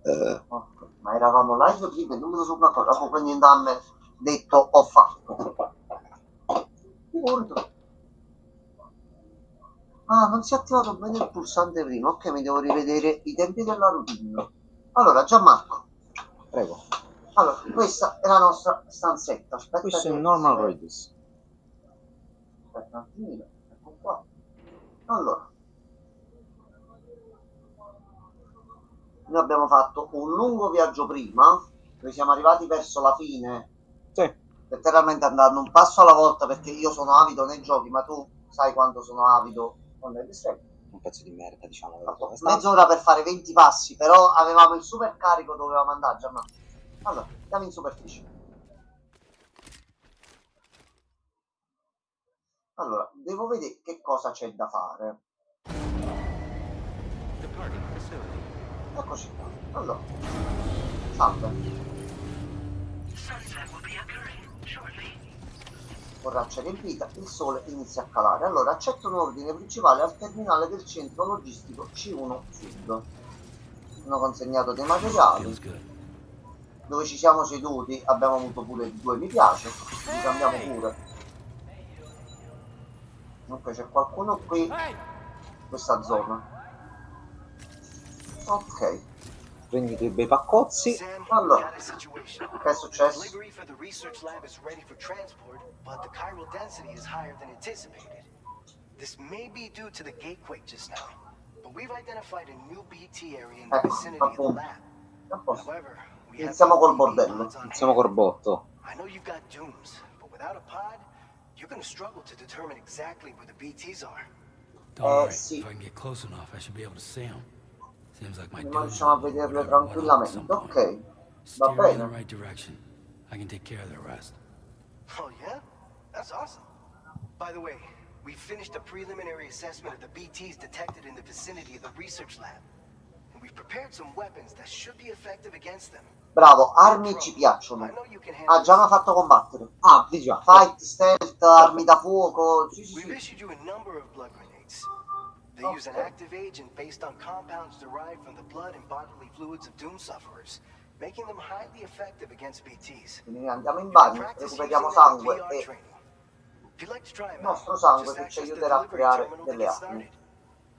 Ok, ma eravamo live prima e non me lo so una cosa, dopo quindi andamme detto ho fatto. Ricordo. Ah, non si è attivato bene il pulsante prima, ok, mi devo rivedere i tempi della routine. Allora, Gianmarco, Prego. allora, questa è la nostra stanzetta, aspetta Questo è che... normal radius. Aspetta un attimino, ecco qua. Allora, noi abbiamo fatto un lungo viaggio prima, noi siamo arrivati verso la fine, Sì. letteralmente andando un passo alla volta perché io sono avido nei giochi, ma tu sai quanto sono avido con le distretti. Un pezzo di merda, diciamo. Mezz'ora per fare 20 passi, però avevamo il super carico, dovevamo andare già. Ma allora, andiamo in superficie. Allora, devo vedere che cosa c'è da fare. Eccoci qua. Allora, salve. Borraccia riempita, il sole inizia a calare. Allora, accetto un ordine principale al terminale del centro logistico C1 Sud. Sono consegnato dei materiali. Dove ci siamo seduti abbiamo avuto pure 2 mi piace. Ci cambiamo pure. Comunque c'è qualcuno qui in questa zona. Ok. Prendi dei bei paccozzi. Sam, Allora, got a situation. che è The successo? delivery for the research lab is ready for transport, but the chiral density is higher than anticipated. This may be due to the gatequake just now, but we've identified a new BT area in the vicinity of the appunto. lab. A posto. However, we have Iniziamo no col BB bordello. pods on Iniziamo hand. col botto. I know you've got dooms, but without a pod, you're gonna struggle to determine exactly where the BTs are. Don't worry. Sì. If I can get close enough, I should be able to see them. Seems like my Non dudes riusciamo a will, or vederle whatever, went off at some tranquillamente. point. Ok. Va Steer me in the bene. right direction. I can take care of the rest. Oh yeah? That's awesome. By the way, we finished a preliminary assessment of the BTs detected in the vicinity of the research lab. And we've prepared some weapons that should be effective against them. Bravo, armi ci piacciono. I know you can Ah, handle già mi ha this. fatto combattere. Ah, di già. Fight, stealth, armi da fuoco. Sì, sì, We've sì. issued you a number of blood grenades. They use an Ok. active agent based on compounds derived from the blood and bodily fluids of Doom sufferers, making them highly effective against BTs. Quindi andiamo in You can bagno, practice recuperiamo using them in sangue VR e training. If you'd like to try il them out, nostro sangue just che ci access the aiuterà a delivery creare terminal to delle get armi. started.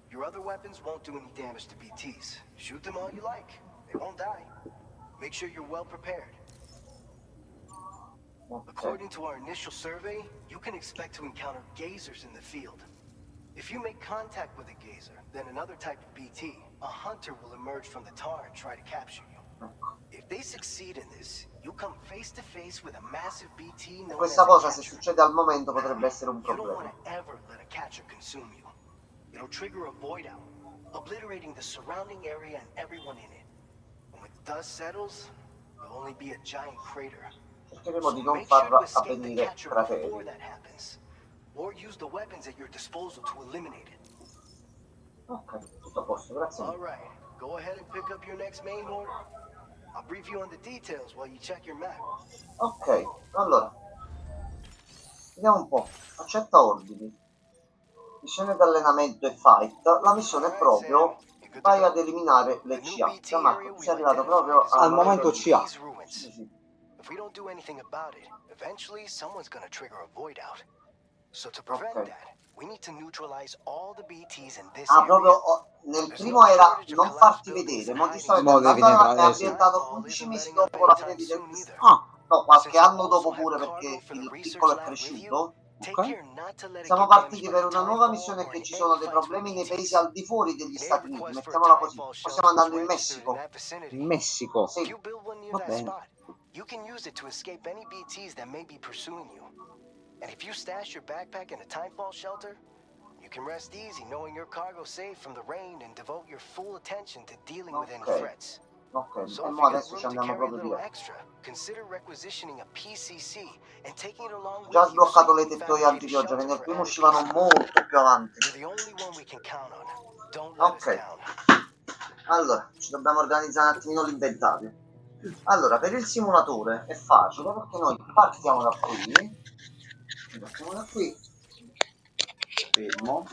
Your other weapons won't do any damage to BTs. Shoot them all you like. They won't die. Make sure you're well prepared. Ok. According to our initial survey, you can expect to encounter gazers in the field. If you make contact with a gazer, then another type of BT, a hunter will emerge from the tar and try to capture you. If they succeed in this, you come face to face with a massive BT known as Questa a cosa, se catcher. succede al momento, potrebbe essere un You don't problema. want to ever let a catcher consume you. It'll trigger a void out, obliterating the surrounding area and everyone in it. When the dust settles, there'll only be a giant crater. Cercheremo So di non make sure to far escape the avvenire catcher before crateri. that happens. Or use the weapons at your disposal to eliminate it. Ok, tutto a posto, grazie All mille. right, go ahead and pick up your next main order. I'll brief you on the details while you check your map. Ok, allora. Vediamo un po'. Accetta ordini. Missione d'allenamento e fight. La missione è proprio vai ad eliminare le The new CA. BT Gianmarco, area tu we've sei arrivato identified proprio is al Al momento located in CA. these Sì, ruins. sì, sì. If we don't do anything about it, eventually someone's gonna trigger a void out. So to prevent Ok. that, we need to neutralize all the BTs in this Ah, area. proprio nel primo era non farti vedere, mo ti sto Mo vedendo. devi L'altro entrare, è sì. ambientato 11 mesi dopo la fine di Dead Space. Ah, No, qualche anno dopo pure perché il piccolo è cresciuto. ok. Siamo partiti per una nuova missione che ci sono dei problemi nei paesi al di fuori degli Stati Uniti, mettiamola così. O stiamo andando in Messico. In Messico. If Sì, you build one near Va that bene. spot, you can use it to escape any BTs that may be pursuing you. And if you stash your backpack in a timefall shelter, you can rest easy knowing your cargo's safe from the rain and devote your full attention to dealing with any Ok. threats. ok. So E if mo you got adesso ci room to andiamo carry a proprio little via. extra, consider requisitioning a PCC and taking it along Già with you so sbloccato you le can tettoie fabricate a antipioggia che shelter nel for primo added uscivano peace. molto più avanti. You're the only one we can count on. Don't let us Ok. down. Allora, ci dobbiamo organizzare un attimino l'inventario. Allora, per il simulatore è facile perché noi partiamo da qui. Partiamo da qui. Fermo.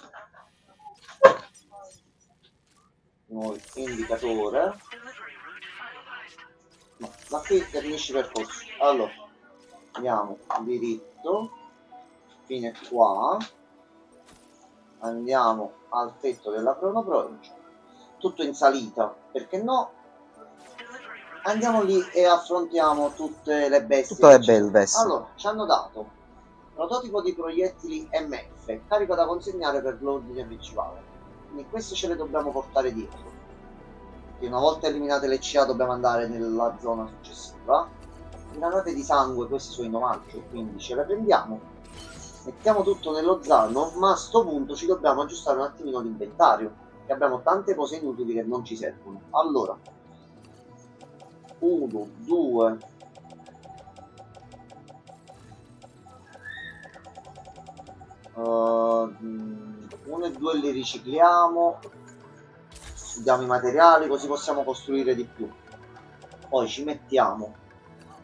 Nuovo indicatore. No, ma qui finisci il percorso. Allora, andiamo diritto, fine qua, andiamo al tetto della Chrono Bridge, tutto in salita, perché no? Andiamo lì e affrontiamo tutte le bestie. Tutte le che ci sono. belve. Allora, ci hanno dato prototipo di proiettili MF, carico da consegnare per l'ordine principale. Quindi queste ce le dobbiamo portare dietro. E una volta eliminate le CA dobbiamo andare nella zona successiva. Granate di sangue, questi sono in omaggio, quindi ce le prendiamo. Mettiamo tutto nello zaino, ma a sto punto ci dobbiamo aggiustare un attimino l'inventario, che abbiamo tante cose inutili che non ci servono. Allora, 1, 2, uno e 2 li ricicliamo, studiamo i materiali così possiamo costruire di più. Poi ci mettiamo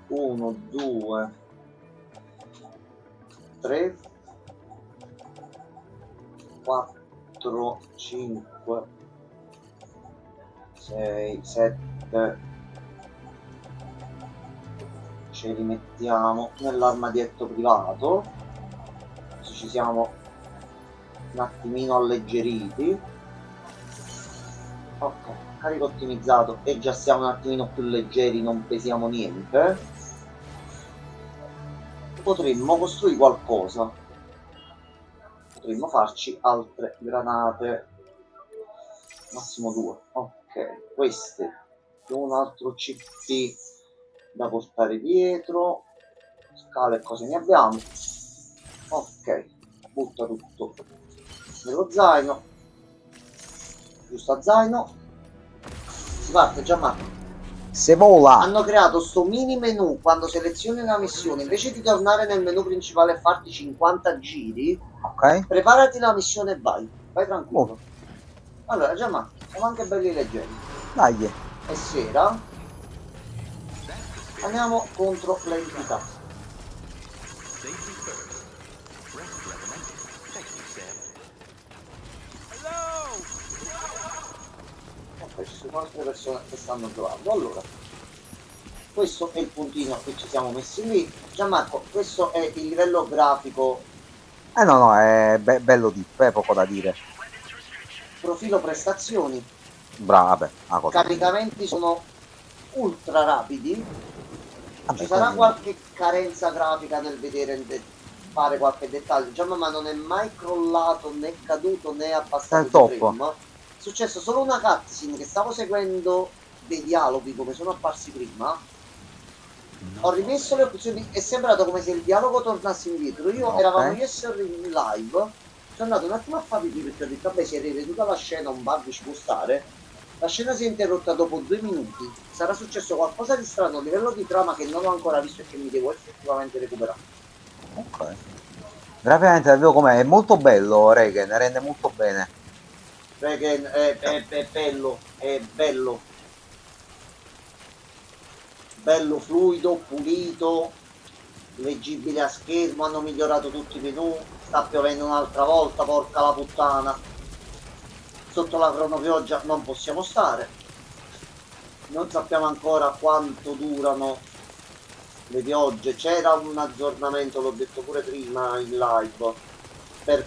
1, 2, 3, 4, 5, 6, 7, ce li mettiamo nell'armadietto privato, così ci siamo un attimino alleggeriti. Ok, carico ottimizzato e già siamo un attimino più leggeri, non pesiamo niente. Potremmo costruire qualcosa, potremmo farci altre granate, massimo 2. Ok, queste un altro CP da portare dietro, scale e cose ne abbiamo. Ok, butta tutto nello zaino, giusto a zaino, si parte. Gianmarco, Se vola! hanno creato sto mini menu quando selezioni una missione, invece di tornare nel menu principale e farti 50 giri, Ok. preparati la missione e vai tranquillo. Allora Gianmarco, siamo anche belli leggeri, Dai. è sera, andiamo contro l'entità. Ok, ci sono altre persone che stanno giocando. Allora, questo è il puntino che ci siamo messi lì. Gianmarco, questo è il livello grafico. No, no, è bello deep, è poco da dire. Profilo prestazioni, Bravo, vabbè, una cosa. caricamenti sono ultra rapidi. Vabbè, Ci sarà quindi- qualche carenza grafica nel vedere fare qualche dettaglio. Già, ma non è mai crollato né caduto né abbassato È top. di frame. È successo solo una cutscene che stavo seguendo dei dialoghi come sono apparsi prima. Ho rimesso le opzioni, è sembrato come se il dialogo tornasse indietro. Ok. Eravamo io e Sorry in live. Sono andato un attimo a fare pipì perché ho detto vabbè, si è riveduta la scena, un bug ci può stare. La scena si è interrotta dopo 2 minuti. Sarà successo qualcosa di strano a livello di trama che non ho ancora visto e che mi devo effettivamente recuperare. Ok. Graficamente davvero com'è? È molto bello, Regen, rende molto bene. Perché è bello, è bello. Bello, fluido, pulito, leggibile a schermo, hanno migliorato tutti i menu, sta piovendo un'altra volta, porca la puttana. Sotto la cronopioggia non possiamo stare. Non sappiamo ancora quanto durano le piogge. C'era un aggiornamento, l'ho detto pure prima in live, per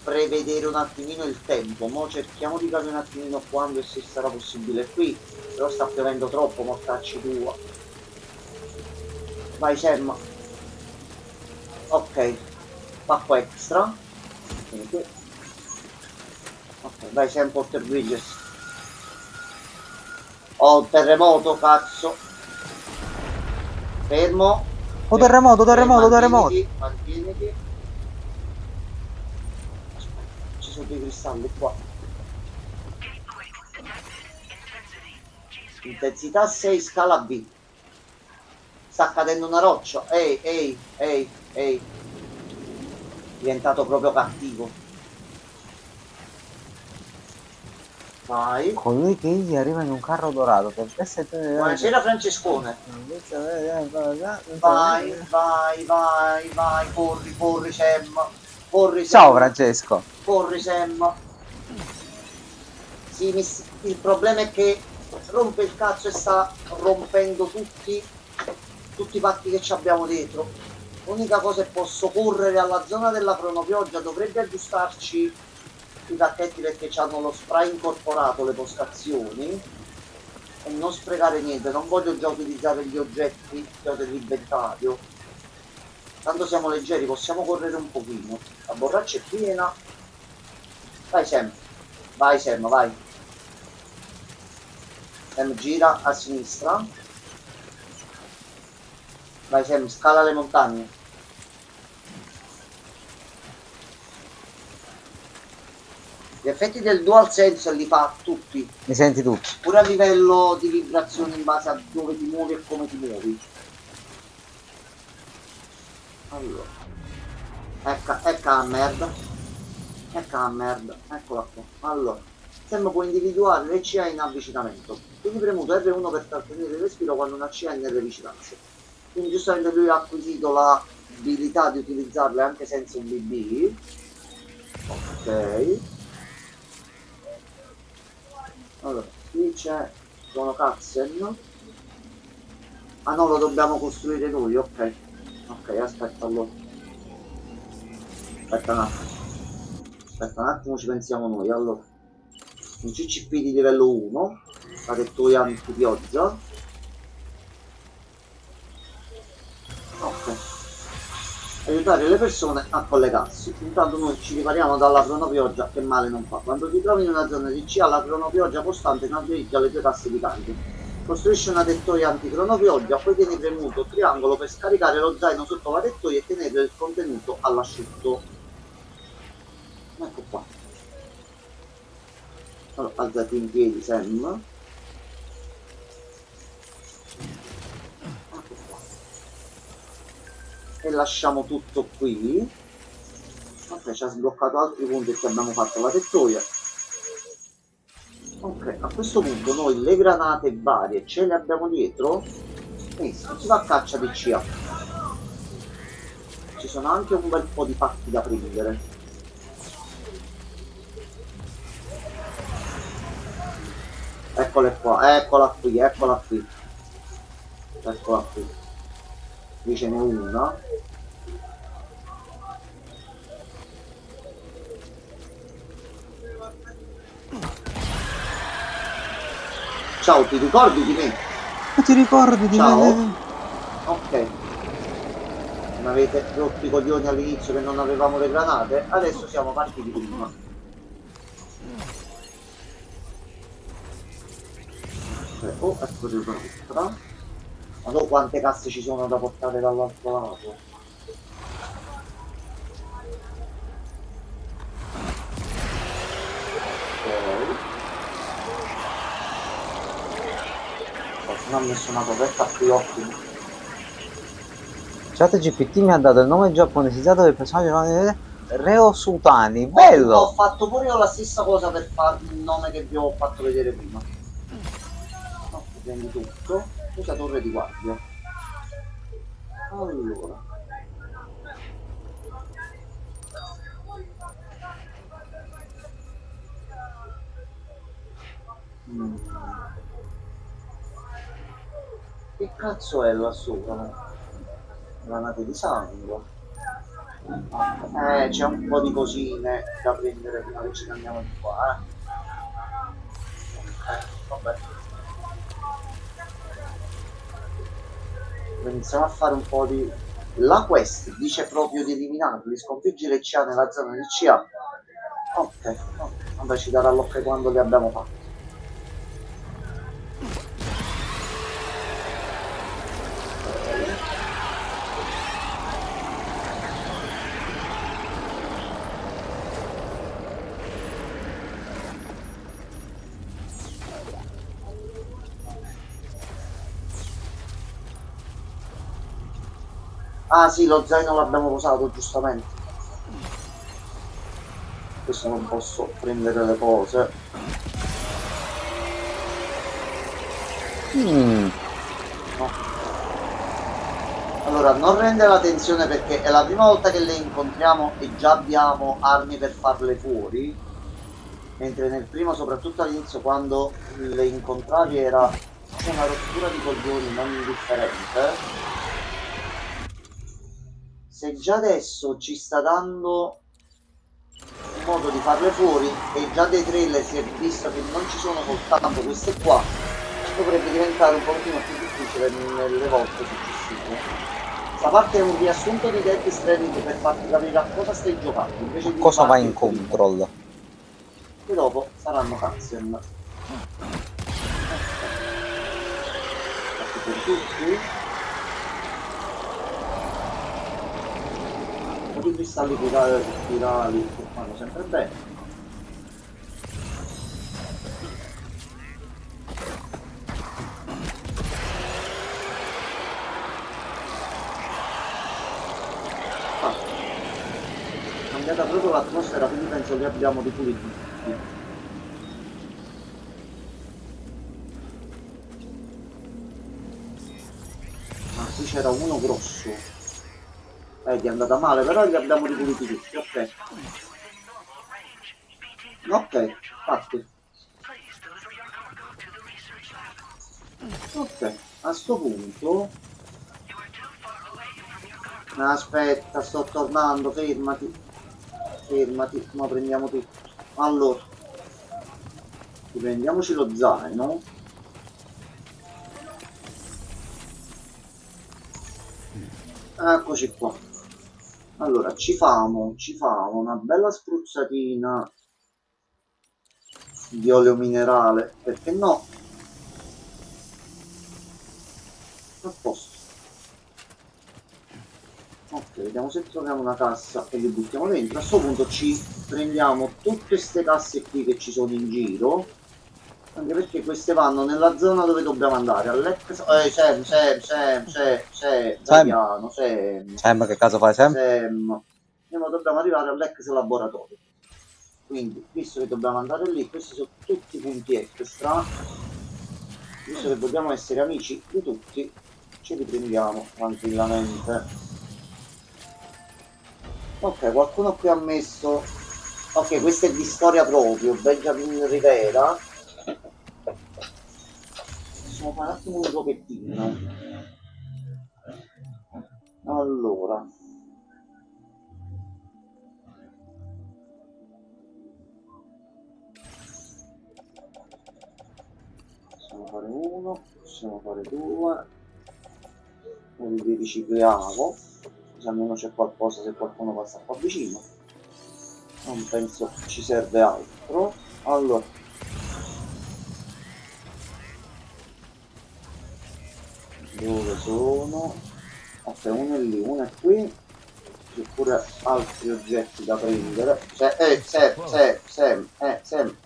prevedere un attimino il tempo. Mo cerchiamo di capire un attimino quando e se sarà possibile qui, però sta piovendo troppo, mortacci tua. Vai Sam. Ok, pacco extra. Vieni qui. Ok, vai Sam, Porter Bridges. Oh, il terremoto, cazzo. Fermo. Oh, terremoto, terremoto, terremoto. Mantieniti. Aspetta, ci sono dei cristalli qua. Intensità 6, scala B. Sta cadendo una roccia. Ehi. Diventato proprio cattivo. Vai. Colui che gli arriva in un carro dorato per Buonasera Francescone. Vai. Corri Sam. Corri Sam. Ciao Francesco. Corri Sam. Sì, il problema è che rompe il cazzo e sta rompendo tutti i pacchi che ci abbiamo dietro. L'unica cosa è posso correre alla zona della cronopioggia, dovrebbe aggiustarci i pacchetti perché hanno lo spray incorporato, le postazioni, e non sprecare niente. Non voglio già utilizzare gli oggetti che ho dell'inventario, tanto siamo leggeri, possiamo correre un pochino. La borraccia è piena. Vai Sam, vai Sam, vai. Sam gira a sinistra. Vai Sam, scala le montagne. Gli effetti del DualSense li fa tutti, Mi senti tutti? pure a livello di vibrazioni in base a dove ti muovi e come ti muovi. Allora, ecco la merda. Ecco la merda, eccola qua. Allora, Sam può individuare le CA in avvicinamento. Quindi premuto R1 per trattenere il respiro quando una CA è nelle vicinanze. Quindi giustamente lui ha acquisito l'abilità di utilizzarle anche senza un BB. Ok. Allora, qui c'è sono cutscene. Ah no, lo dobbiamo costruire noi, ok. Ok, aspetta allora. Aspetta un attimo, ci pensiamo noi. Allora, un CCP di livello 1, la tettoia antipioggia. Ok. Aiutare le persone a collegarsi. Intanto noi ci ripariamo dalla cronopioggia che male non fa. Quando ti trovi in una zona di CA, la cronopioggia costante cambiereggia le tue tasse di carico. Costruisci una tettoia anticronopioggia, poi tieni premuto triangolo per scaricare lo zaino sotto la tettoia e tenere il contenuto all'asciutto. Ecco qua. Allora, alzati in piedi Sam. Ecco qua. E lasciamo tutto qui. Ok, ci ha sbloccato altri punti che abbiamo fatto la tettoia. Ok, a questo punto noi le granate varie ce le abbiamo dietro. E si va a caccia di CA. Ci sono anche un bel po' di pacchi da prendere. Eccole qua, eccola qui, eccola qui. Eccola qui. Qui ce n'è una. Ciao, ti ricordi di me? Non ti ricordi di Ciao. me? Ok. Non avete rotto i coglioni all'inizio che non avevamo le granate? Adesso siamo partiti prima. Oh, ecco un'altra. Ma so quante casse ci sono da portare dall'altro lato. Qualcuno ha messo una coperta qui ottimo. ChatGPT mi ha dato il nome giapponesizzato del personaggio Reo Sutani. Bello! Ho fatto pure io la stessa cosa per farmi il nome che vi ho fatto vedere prima. No, prendi tutto. Usa torre di guardia. Allora. Che cazzo è là sopra? Granate di sangue. C'è un po' di cosine da prendere prima che ce ne andiamo di qua, vabbè. Iniziamo a fare un po' di... La quest dice proprio di eliminarli, sconfiggi le CA nella zona di CA. Ok, vabbè, ci darà l'ok quando li abbiamo fatti. Ah sì, lo zaino l'abbiamo usato giustamente. Questo non posso prendere le cose. No. Allora, non rende la tensione perché è la prima volta che le incontriamo e già abbiamo armi per farle fuori. mentre nel primo, soprattutto all'inizio, quando le incontravi era una rottura di coglioni non indifferente. Se già adesso ci sta dando un modo di farle fuori e già dei trailer si è visto che non ci sono soltanto queste qua, dovrebbe diventare un pochettino più difficile nelle volte successive. Questa parte è un riassunto di Death Stranding per farti capire a cosa stai giocando invece di Cosa va farti in il primo. control? E dopo saranno cutscene. Fatti per tutti. I cristalli spirali che fanno sempre bene. È cambiata proprio l'atmosfera, quindi penso li abbiamo ripuliti tutti. Ma qui c'era uno grosso. Ti è andata male, però li abbiamo ripuliti tutti, ok. Ok, fatti. Ok, a sto punto... Aspetta, sto tornando, fermati. Fermati, ma prendiamo tutto. Allora, riprendiamoci lo zaino. Eccoci qua. Allora, ci famo una bella spruzzatina di olio minerale, perché no? A posto. Ok, vediamo se troviamo una cassa e li buttiamo dentro. A questo punto ci prendiamo tutte queste casse qui che ci sono in giro, anche perché queste vanno nella zona dove dobbiamo andare. Sam, piano, Sam, che caso fai, Sam? Dobbiamo arrivare all'ex laboratorio. Quindi, visto che dobbiamo andare lì, questi sono tutti punti extra. Visto che dobbiamo essere amici di tutti, ci riprendiamo tranquillamente. Ok, qualcuno qui ha messo... Ok, questa è di storia proprio, Benjamin Rivera. Possiamo fare un attimo un giochettino. Allora... Possiamo fare uno, possiamo fare due. E li ricicliamo. Se almeno c'è qualcosa, se qualcuno passa qua vicino. Non penso ci serve altro. Allora, dove sono? Ok, uno è lì, uno è qui. C'è pure altri oggetti da prendere. Sam,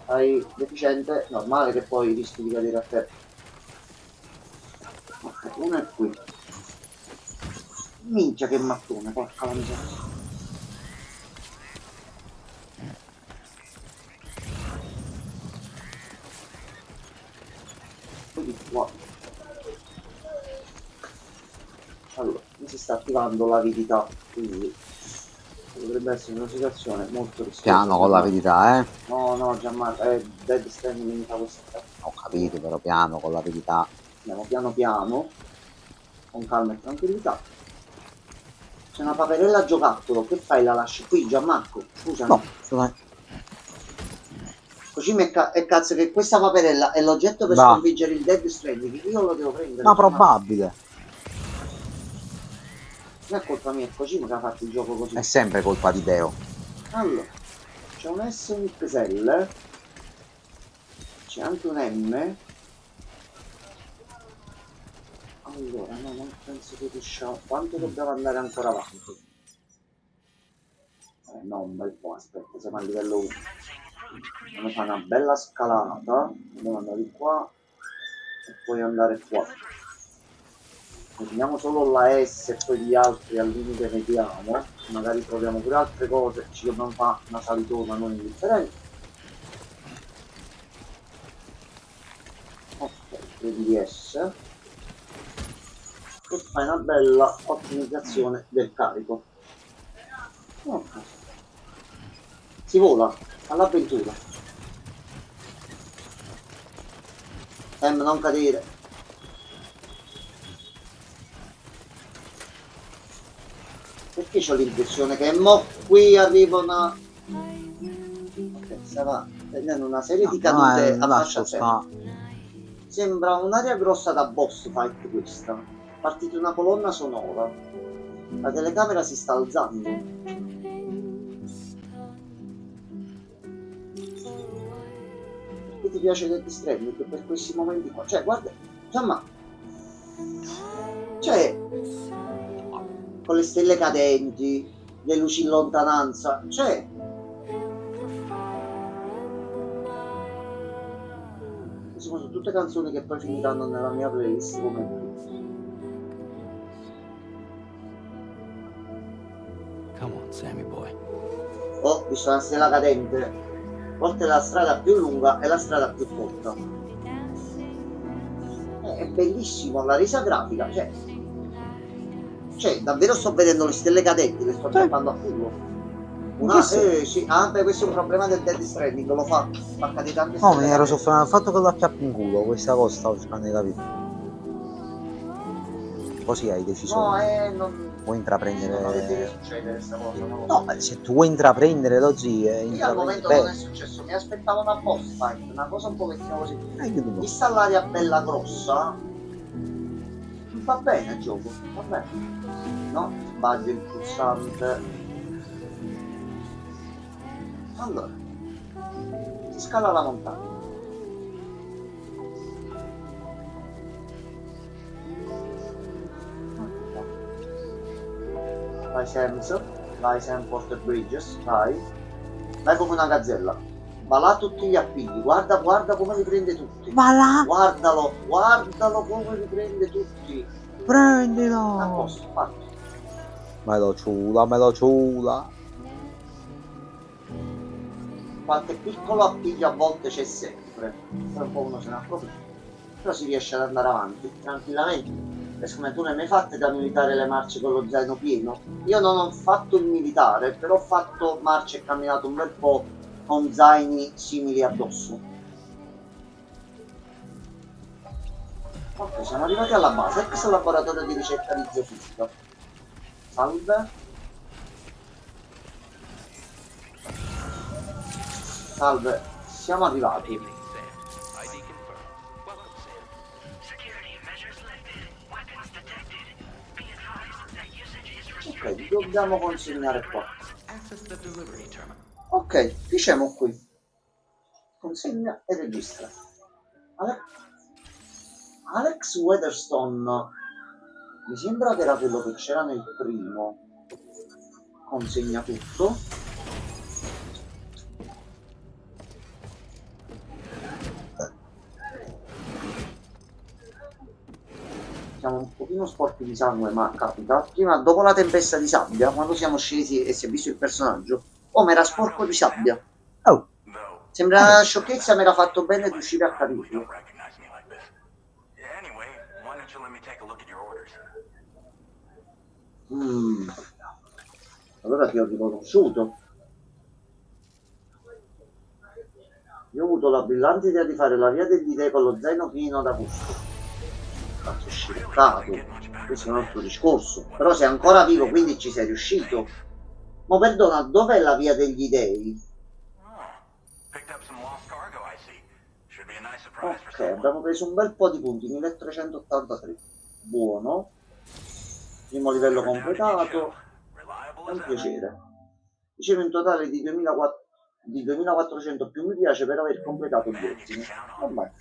hai deficiente, normale che poi rischi di cadere a te. Ok, uno è qui. Minchia che mattone, porca la miseria. Di qua. Allora, mi si sta attivando l'avidità, quindi dovrebbe essere una situazione molto rischiosa. Piano con l'avidità, eh? No, Gianmarco, è Dead Stranding mi fa questa. Ho capito, però piano con l'avidità. Andiamo piano piano, con calma e tranquillità. C'è una paperella giocattolo, che fai? La lasci qui, Gianmarco? Scusami. No, scusami. Così è cazzo che questa paperella è l'oggetto per sconfiggere il Dead Stranding, io lo devo prendere. Ma probabile. Non è colpa mia, è così che ha fatto il gioco così. È sempre colpa di Deo. Allora, c'è un S e un XL, c'è anche un M. Allora, no, non penso che riusciamo. Quanto dobbiamo andare ancora avanti? No, un bel po', aspetta, siamo a livello 1. Dobbiamo fare una bella scalata. Dobbiamo andare di qua e poi andare qua. Prendiamo solo la S e poi gli altri al limite vediamo. Magari troviamo pure altre cose. Ci dobbiamo fare una salitona non indifferente. Ok, 3DS. E fai una bella ottimizzazione del carico. Ok. Si vola all'avventura. Non cadere. Perché c'ho l'impressione che mo qui arriva una... Ok, stava prendendo una serie di cadute a fascia terra. Sembra un'area grossa da boss fight questa. Partita una colonna sonora. La telecamera si sta alzando. Perché ti piace Death Stranding per questi momenti qua? Cioè, guarda, insomma, cioè, con le stelle cadenti, le luci in lontananza, cioè, sono tutte canzoni che poi finiranno nella mia playlist come tutti. Come on, Sammy boy. Ho visto una stella cadente. A volte la strada più lunga e la strada più corta. È bellissimo la resa grafica, cioè davvero sto vedendo le stelle cadenti, le sto chiappando a culo. Sì. Ah, beh, questo è un problema del Death Stranding, lo fa cadere tante No, stelle mi ero cadenti. soffermato al fatto che lo acchiappi in culo, questa cosa stavo cercando di capire. Così hai deciso. No, non... Vuoi intraprendere. Non deve succedere questa cosa, non lo so. No, se tu vuoi intraprendere lo Io al momento non è successo, mi aspettavo una boss fight, una cosa un pochettino così. Vista l'aria bella grossa, va bene il gioco, va bene. No, sbaglio il pulsante. Allora, si scala la montagna. Vai Sam Porter Bridges, vai come una gazzella, va là tutti gli appigli, guarda come li prende tutti, va là, guardalo come li prende tutti, prendilo, a posto, fatto. me lo ciula, Qualche piccolo appiglio a volte c'è sempre, poi un po' uno se ne approfitta, però si riesce ad andare avanti tranquillamente. Come tu ne hai mai fatte da militare le marce con lo zaino pieno? Io non ho fatto il militare, però ho fatto marce e camminato un bel po' con zaini simili addosso. Ok, siamo arrivati alla base, ex laboratorio di ricerca di geofisica. Salve, siamo arrivati. Ok, dobbiamo consegnare qua. Ok, diciamo qui. Consegna e registra. Alex Weatherstone. Mi sembra che era quello che c'era nel primo. Consegna tutto. Siamo un pochino sporchi di sangue, ma capita. Prima, dopo la tempesta di sabbia, quando siamo scesi e si è visto il personaggio, mi era sporco di sabbia. oh, Sembra una sciocchezza, mi era fatto bene di uscire a capirlo. Allora ti ho riconosciuto. Io ho avuto la brillante idea di fare la via degli dei con lo zaino pieno da gusto. Cazzo, scircato. Questo è un altro discorso. Però sei ancora vivo, quindi ci sei riuscito. Ma perdona, dov'è la via degli dei? Ok, abbiamo preso un bel po' di punti, 1383. Buono. Primo livello completato. È un piacere. Ricevo un totale di 2400 più mi piace per aver completato il ordine. Vabbè.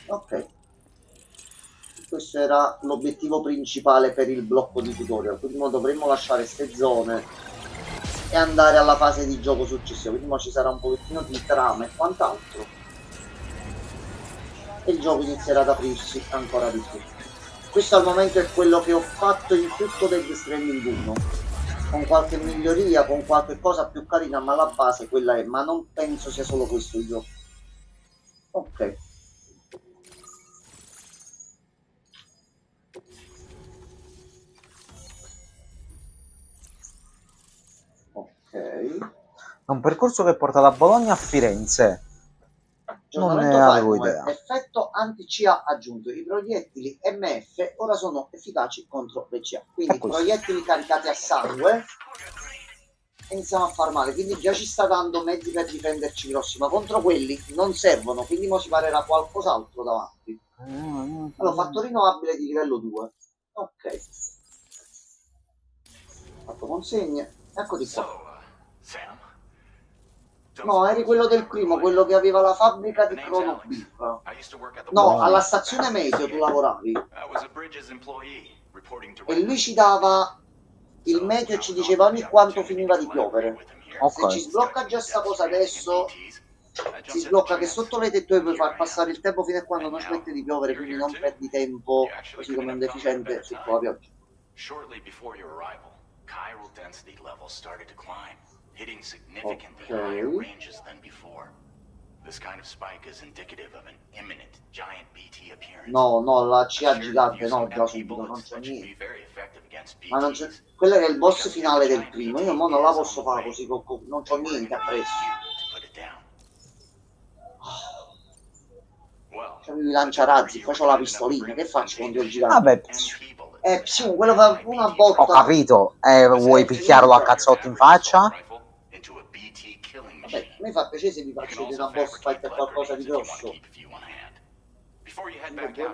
Ok. Questo era l'obiettivo principale per il blocco di tutorial, quindi dovremmo lasciare queste zone e andare alla fase di gioco successiva, quindi ci sarà un pochettino di trama e quant'altro e il gioco inizierà ad aprirsi ancora di più. Questo al momento è quello che ho fatto in tutto Death Stranding 1, con qualche miglioria, con qualche cosa più carina, ma la base quella è, ma non penso sia solo questo il gioco. Ok. È un percorso che porta da Bologna a Firenze. Non ne Aggiornamento avevo firmware, idea. effetto anti-CA aggiunto. I proiettili MF ora sono efficaci contro le CA. Quindi Ecco. proiettili caricati a sangue iniziamo a far male. Quindi già ci sta dando mezzi per difenderci grossi, ma contro quelli non servono. Quindi mo si parerà qualcos'altro davanti. Allora, fatto rinnovabile di livello 2. Ok. Fatto consegne. Eccoti qua. Sam? No, eri quello del primo, quello che aveva la fabbrica di Chrono Beef. No, alla stazione meteo tu lavoravi. E lui ci dava il meteo e ci diceva ogni quanto finiva di piovere. Se ci sblocca già sta cosa adesso, si sblocca che sotto le tette puoi far passare il tempo fino a quando non smette di piovere, quindi non perdi tempo così come un deficiente sotto la pioggia. Shortly before your arrival, chiral density levels started to climb, hitting significantly higher ranges than before. This kind of spike is indicative of an imminent giant BT appearance. No, no, la CA gigante no, già subito, non c'è niente. Ma non c'è... Quello era il boss finale del primo, io mo non la posso fare così, non c'ho niente appresso. C'avevo i lanciarazzi, qua c'ho la pistolina, che faccio contro il gigante? Vabbè, Psiu, quello fa una botta. ho capito. Vuoi picchiarlo a cazzotto in faccia? Vabbè, a me fa piacere se vi faccio vedere una boss fight e qualcosa di grosso.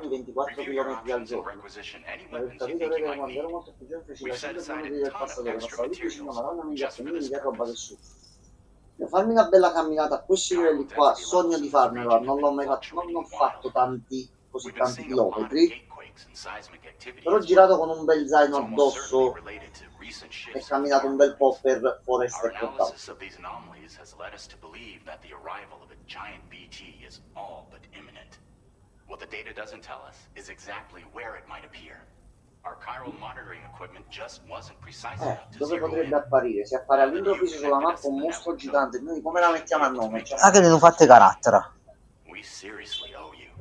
24 km al giorno. Per capire che quando ero molto più giovane feci la 5 km del passatore, passavo tutti vicino a Madonna mia, cammini che roba che su. Farmi una bella camminata a questi livelli qua, sogno di farmela, non l'ho mai fatto, non ho fatto così tanti chilometri, però ho girato con un bel zaino addosso e camminato un bel po' per foresta e quant'altro. What the data doesn't tell us is exactly where it might appear. Our chiral monitoring equipment just wasn't precise enough to Dove zero potrebbe in. apparire? Se appare all'improvviso sulla mappa un mostro gigante, noi come la mettiamo a nome? Cioè, Ah, che non fate carattere. We seriously owe you.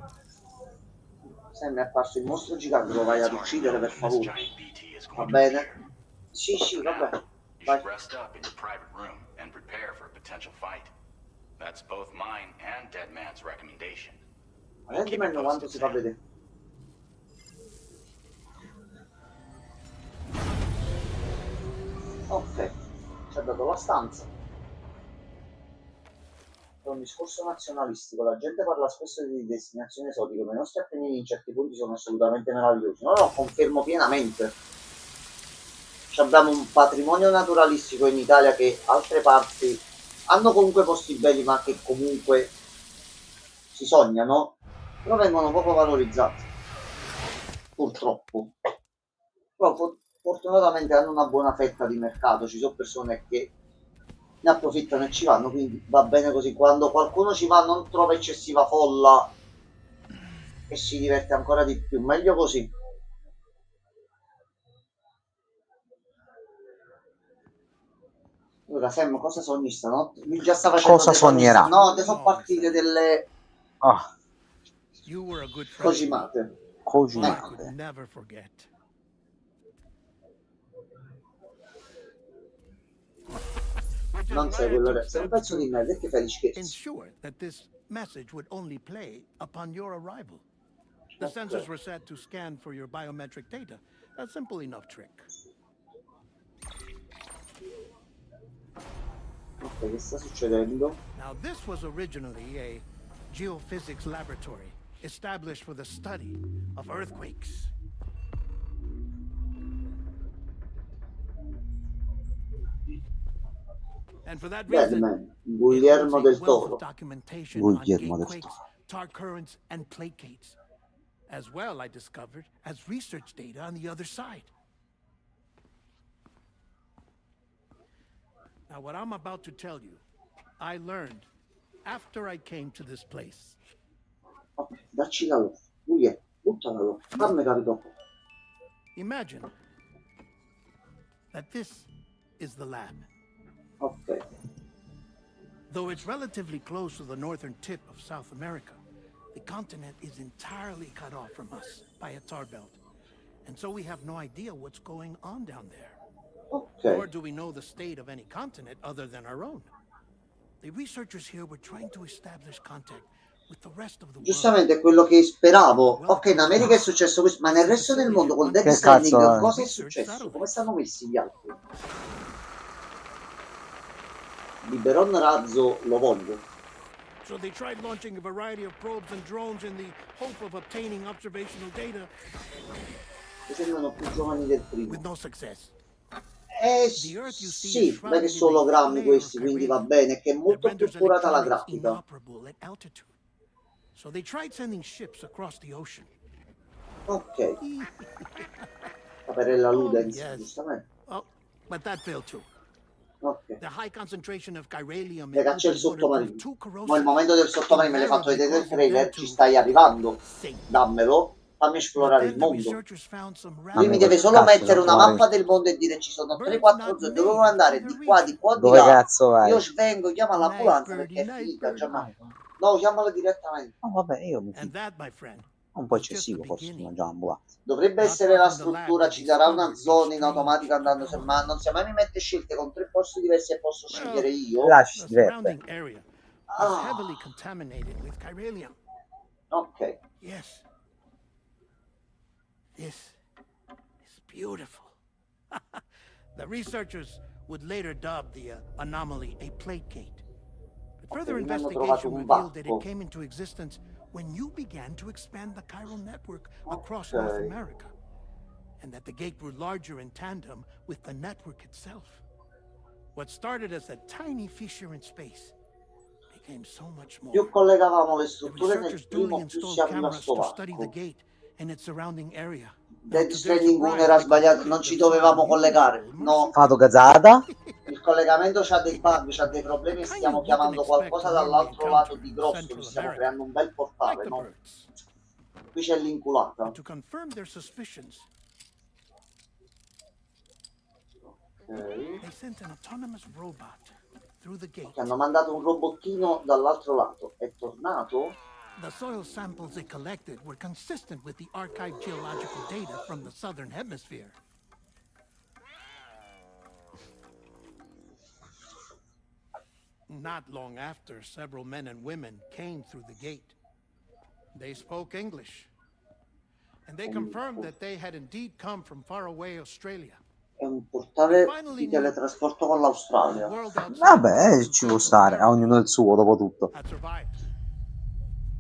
se mi è apparso il mostro gigante lo vai ad uccidere per This favore. giant BT is Va going to appear. bene? Sì, sì, For va now, bene. you Vai. should rest up in your private room and prepare for a potential fight. That's both mine and Deadman's recommendation. Rendimen quanto si fa vedere. Ok, ci ha dato la stanza. È un discorso nazionalistico, la gente parla spesso di destinazioni esotiche, ma i nostri Appennini in certi punti sono assolutamente meravigliosi. No, no, confermo pienamente. Ci abbiamo un patrimonio naturalistico in Italia che altre parti hanno comunque posti belli, ma che comunque si sognano, però vengono poco valorizzati. Purtroppo. Però fortunatamente hanno una buona fetta di mercato, ci sono persone che ne approfittano e ci vanno, quindi va bene così. Quando qualcuno ci va non trova eccessiva folla e si diverte ancora di più, meglio così. Ora Sam, cosa sogni stanotte? Lui già sta facendo Cosa dei sogni. sognerà? No, te sono partite delle Ah, You were a good friend. cogimate. I could cogimate. never forget. Would you Non sei like quello to che... Sei un pezzo di merda, che fai gli scherzi? ensure that this message would only play upon your arrival? The Okay. sensors were set to scan for your biometric data. A simple enough trick. Ok, che sta succedendo? Now, this was originally a geophysics laboratory established for the study of earthquakes. And for that reason, Deadman, it Guglielmo holds a del wealth Toro. of documentation on Guglielmo del gatequakes, Toro. tar currents, and placates. As well, I discovered, as research data on the other side. Now, what I'm about to tell you, I learned after I came to this place. Ok, dacci la loro. Guglielmo, buttala loro. Fammi capire dopo. Imagine that this is the lab. Ok. Though it's relatively close to the northern tip of South America, the continent is entirely cut off from us by a tar belt. And so we have no idea what's going on down there. Nor Ok. do we know the state of any continent other than our own. The researchers here were trying to establish contact with the rest of the world. Giustamente è quello che speravo. Ok, in America è successo questo, ma nel resto del mondo col Dead Che Stranding cazzo è? cosa è successo? Come stanno messi gli altri? Biberon razzo lo voglio. So they tried launching a variety of probes and drones in the hope of obtaining observational data Mi sembrano più giovani del primo. with no success. Sì, ma che sono ologrammi questi, quindi va bene, che è molto più curata la grafica. Inoperable at altitude. So they tried sending ships across the ocean. Ok. Paperella Ludens, yes. giustamente. Oh, but that failed too. Ok. The high concentration of chiralium in Raga, c'è il open water sottomarino. proved too corrosive. Ma il momento del sottomarino me l'hai fatto vedere nel trailer, ci stai arrivando. Dammelo, fammi esplorare il mondo. Lui mi deve solo mettere una mappa del mondo e dire ci sono 3-4 zone, dovevo andare di qua, di Dove là. cazzo vai? Io svengo, chiamo l'ambulanza perché è finita, cioè, ma... No, chiamalo direttamente. No, vabbè, io mi And fido. that, my friend, Un po' eccessivo forse, ma già ambulanza. Dovrebbe essere la struttura, ci darà una zona in automatico andando, ma non sia mai mi mette scelte con 3 posti diversi e posso scegliere io. Lasci the diverte. surrounding area was Ah. heavily contaminated with chiralium. Ok. Yes. This is beautiful. The researchers would later dub the anomaly a plate gate. But further quindi hanno trovato investigation un revealed that bacco. it came into existence when you began to expand the chiral network across Okay. North America, and that the gate grew larger in tandem with the network itself. What started as a tiny fissure in space became so much more. Più collegavamo le The strutture nel researchers duly primo, più installed si apriva cameras sto to study the varco. gate and its surrounding area. Dead Stranding 1 era sbagliato, non ci dovevamo collegare. No, Fatto cazzata? il collegamento c'ha dei bug, c'ha dei problemi e stiamo chiamando qualcosa dall'altro lato di grosso, mi stiamo creando un bel Like portale, the no? birds. Qui c'è l'inculata. To confirm their suspicions, Ok. they sent an autonomous robot through the gate. Che hanno mandato un robottino dall'altro lato. È tornato? The soil samples they collected were consistent with the archived geological data from the southern hemisphere. Not long after, several men and women came through the gate. They spoke English, and they confirmed that they had indeed come from faraway Australia. È un portale di teletrasporto con The l'Australia. world outside Vabbè, ci può stare, a ognuno il suo, dopo tutto. had survived.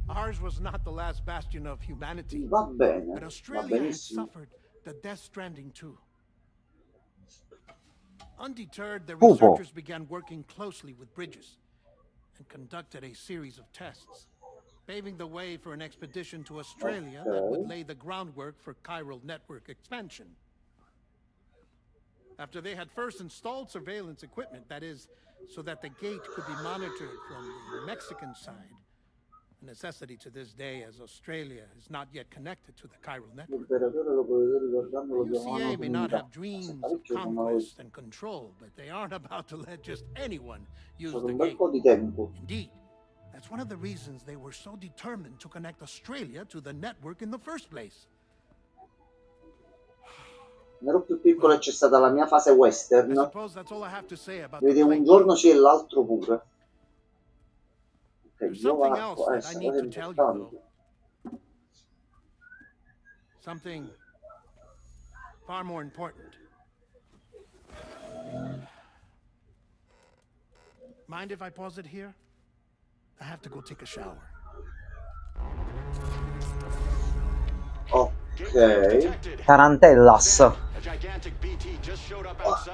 Ours was not the last bastion of humanity, Va bene, but va Australia had benissimo. suffered the Death Stranding too. Undeterred, the Pupo. researchers began working closely with Bridges and conducted a series of tests, paving the way for an expedition to Australia that would lay the groundwork for chiral network expansion. After they had first installed surveillance equipment, that is, so that the gate could be monitored from the Mexican side, a necessity to this day as Australia is not yet connected to the chiral network. L'imperatore lo potete The ricordarlo, lo chiamavano UCA may not comunità. have dreams of Parecchio sono conquest and control, but they aren't about to let just anyone use stato the un bel gate. po' di tempo. Indeed, that's one of the reasons they were so determined to connect Australia to the network in the first place. Quando ero più piccolo e c'è stata la mia fase I western. suppose that's all I have to say about the Vedevo un plate. giorno sì e l'altro pure. Ok, There's io something varco, else that I questa need cosa è to tell you, importante. though. Something far more important. Mind if I pause it here? I have to go take a shower. Ok. Tarantellas.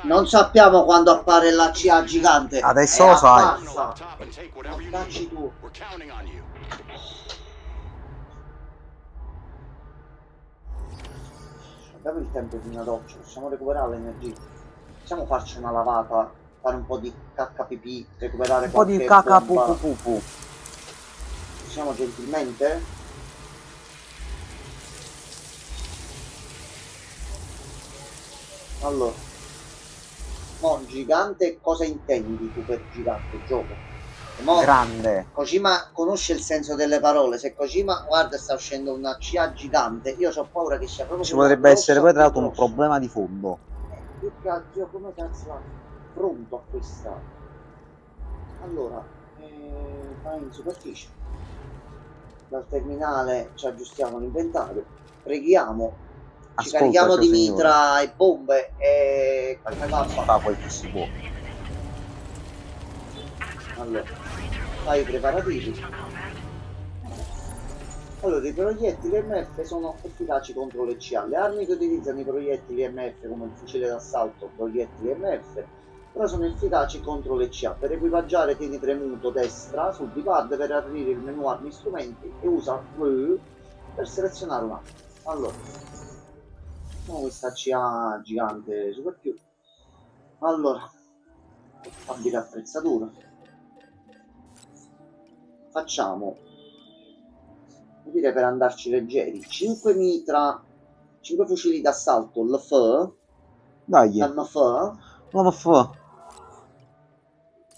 Non sappiamo quando appare la CA gigante. Adesso E lo sai. ammazza. Attacci tu. Abbiamo il tempo di una doccia, possiamo recuperare l'energia. Possiamo farci una lavata, fare un po' di cacca pipì, recuperare Un po' di qualche caca bomba. pupu. Diciamo gentilmente. Allora, no, gigante, cosa intendi tu per gigante, gioco? Mo, Grande. Kojima conosce il senso delle parole. Se Kojima, guarda, sta uscendo una CA gigante, io ho paura che sia proprio Ci quella potrebbe essere poi grossa, tra l'altro un grossa. problema di fondo. più che altro io come cazzo pronto a questa. Allora, vai in superficie. Dal terminale ci aggiustiamo l'inventario, preghiamo, ci Ascolta, carichiamo cioè, di signore, mitra e bombe e come va a fare? fa quel che si può. Allora, fai i preparativi. Allora, i proiettili MF sono efficaci contro le CA. Le armi che utilizzano i proiettili MF, come il fucile d'assalto, proiettili MF, però sono efficaci contro le CA. Per equipaggiare tieni premuto destra sul D-pad per aprire il menu armi strumenti e usa R per selezionare un'arma. Allora, questa CA gigante super più. Allora, abile attrezzatura. Facciamo, direi per andarci leggeri, 5 mitra, 5 fucili d'assalto LF, Dai, MF, non lo fa.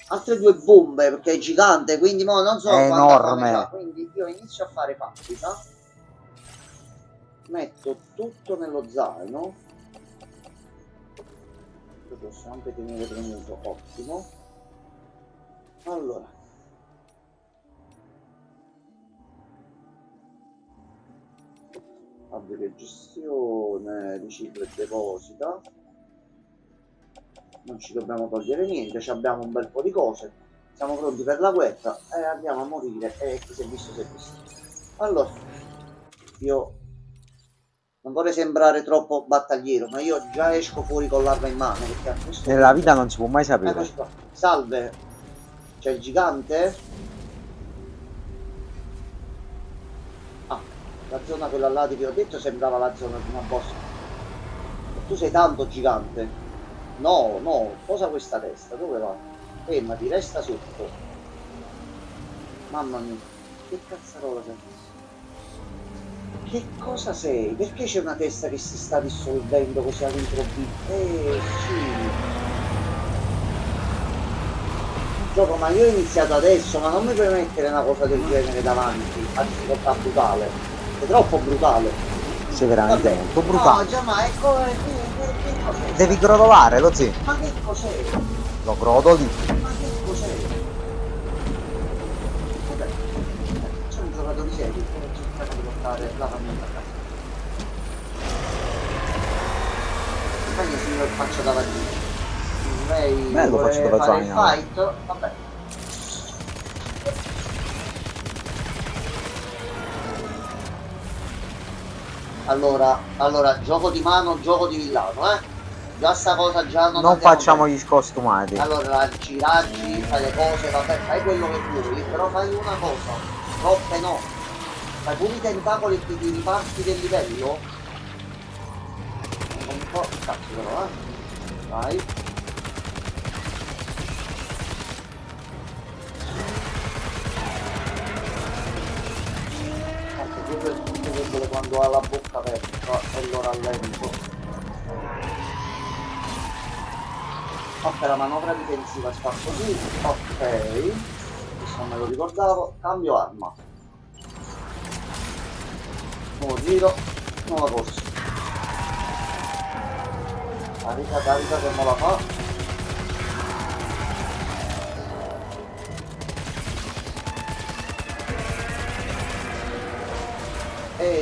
altre 2 bombe perché è gigante, quindi mo non so È quanta fame enorme. c'ha, quindi io inizio a fare fabbrica, metto tutto nello zaino, lo posso anche tenere premuto, ottimo. Allora, fabbrica e gestione, riciclo e deposita. Non ci dobbiamo togliere niente, abbiamo un bel po' di cose, siamo pronti per la guerra e andiamo a morire e chi si è visto si è visto. Allora, io non vorrei sembrare troppo battagliero, ma io già esco fuori con l'arma in mano perché a questo Nella punto... vita non si può mai sapere. Eccoci qua. Salve, c'è il gigante? Ah, la zona quella là che vi ho detto sembrava la zona di una boss. Tu sei tanto gigante. No, no, posa questa testa, dove va? Fermati, resta sotto. Mamma mia, che cazzarola sei? Che cosa sei? Perché c'è una testa che si sta dissolvendo così all'improvviso? Sì. Gioco, ma io ho iniziato adesso, ma non mi puoi mettere una cosa del genere davanti a difficoltà brutale. È troppo brutale. Sei veramente Vabbè. molto brutale. No, già, ma ecco, che cos'è? Devi grodolare, lo sì. Ma che cos'è? Lo grodoli. Ma che cos'è? Vabbè, c'è un giocatore serio che cerca di portare la famiglia a casa. Fai che io faccio da vagina. Lei Bello, vuole faccio da fare il zaino. fight? Vabbè. Allora, gioco di mano, gioco di villano, Già sta cosa già non Non andiamo facciamo bene. gli scostumati. Allora, raggi, fai le cose, vabbè, fai quello che vuoi, però fai una cosa, troppe no. Fai pure i tentacoli e ti riparti del livello. Un po', cazzo però, Vai. Quello è tutto debole quando ha la bocca aperta e lo rallento. Ok, la manovra difensiva si fa così, ok, questo non me lo ricordavo, cambio arma, nuovo giro, nuova corsa, carica che non la fa.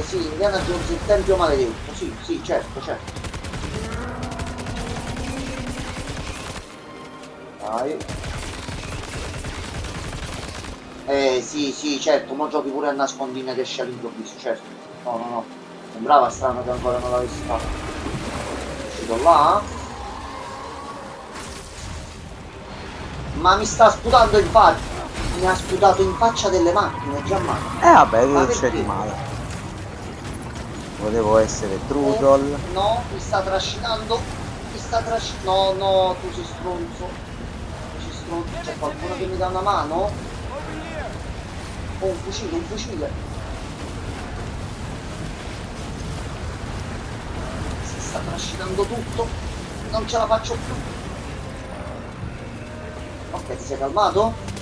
Sì, Indiana Jones, il tempio maledetto, sì, certo. Vai. Sì, certo, mo giochi pure a nascondine che esce all'improvviso, certo. No. Sembrava strano che ancora non l'avessi fatto. È uscito là. Ma mi sta sputando in faccia. Mi ha sputato in faccia delle macchine, già male. Vabbè, Ma che c'è perché? di male. Volevo essere Trudol. No, mi sta trascinando. No, tu sei stronzo. C'è qualcuno che mi dà una mano? Oh, un fucile. Si sta trascinando tutto. Non ce la faccio più. Ok, ti sei calmato?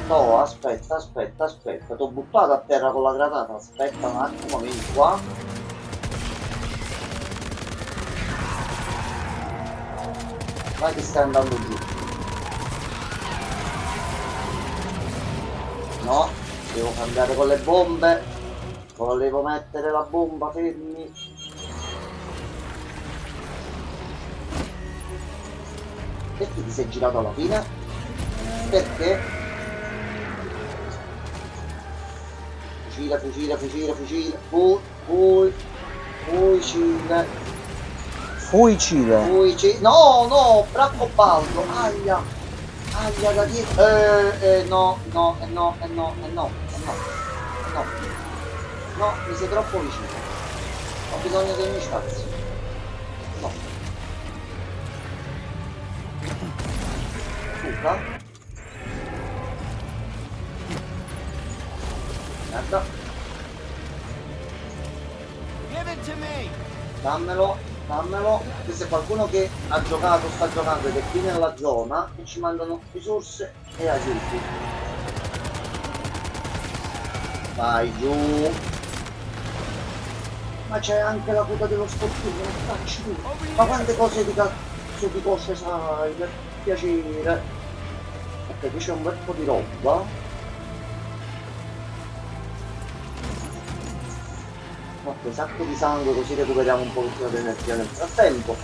No, aspetta. T'ho buttato a terra con la granata. Aspetta un attimo, vieni qua. Vai che stai andando giù. No, devo cambiare con le bombe. Volevo mettere la bomba, fermi. Perché ti sei girato alla fine? Perché? Fucile. Fucile. No, bracco baldo. Aia da dietro. No, mi sei troppo vicino. Ho bisogno dei miei spazi. No. Fuga. Merda. Dammelo. Questo è qualcuno che ha giocato, sta giocando ed è qui nella zona e ci mandano risorse e aiuti. Vai giù. Ma c'è anche la coda dello sportivo, non faccio tu. Ma quante cose di cazzo di cose sai, per piacere. Ok, qui c'è un bel po' di roba. Ok, sacco di sangue così recuperiamo un pochettino di energia nel frattempo.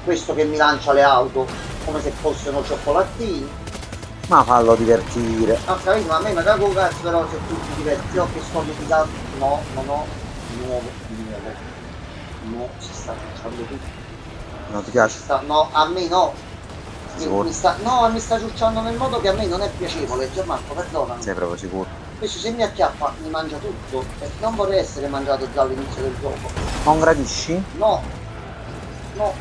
Questo che mi lancia le auto come se fossero cioccolatini. Ma fallo divertire. Ok, ma a me mi cago cazzo però se tu ti diverti. Io che sto litigando. No. Di nuovo. No, si sta ciucciando tutto. Non ti piace? No, a me no. Sicuro? Mi sta ciucciando nel modo che a me non è piacevole. Gianmarco, perdonami. Sei proprio sicuro? Questo se mi acchiappa mi mangia tutto. E non vorrei essere mangiato già all'inizio del gioco. Non gradisci? No. Ah.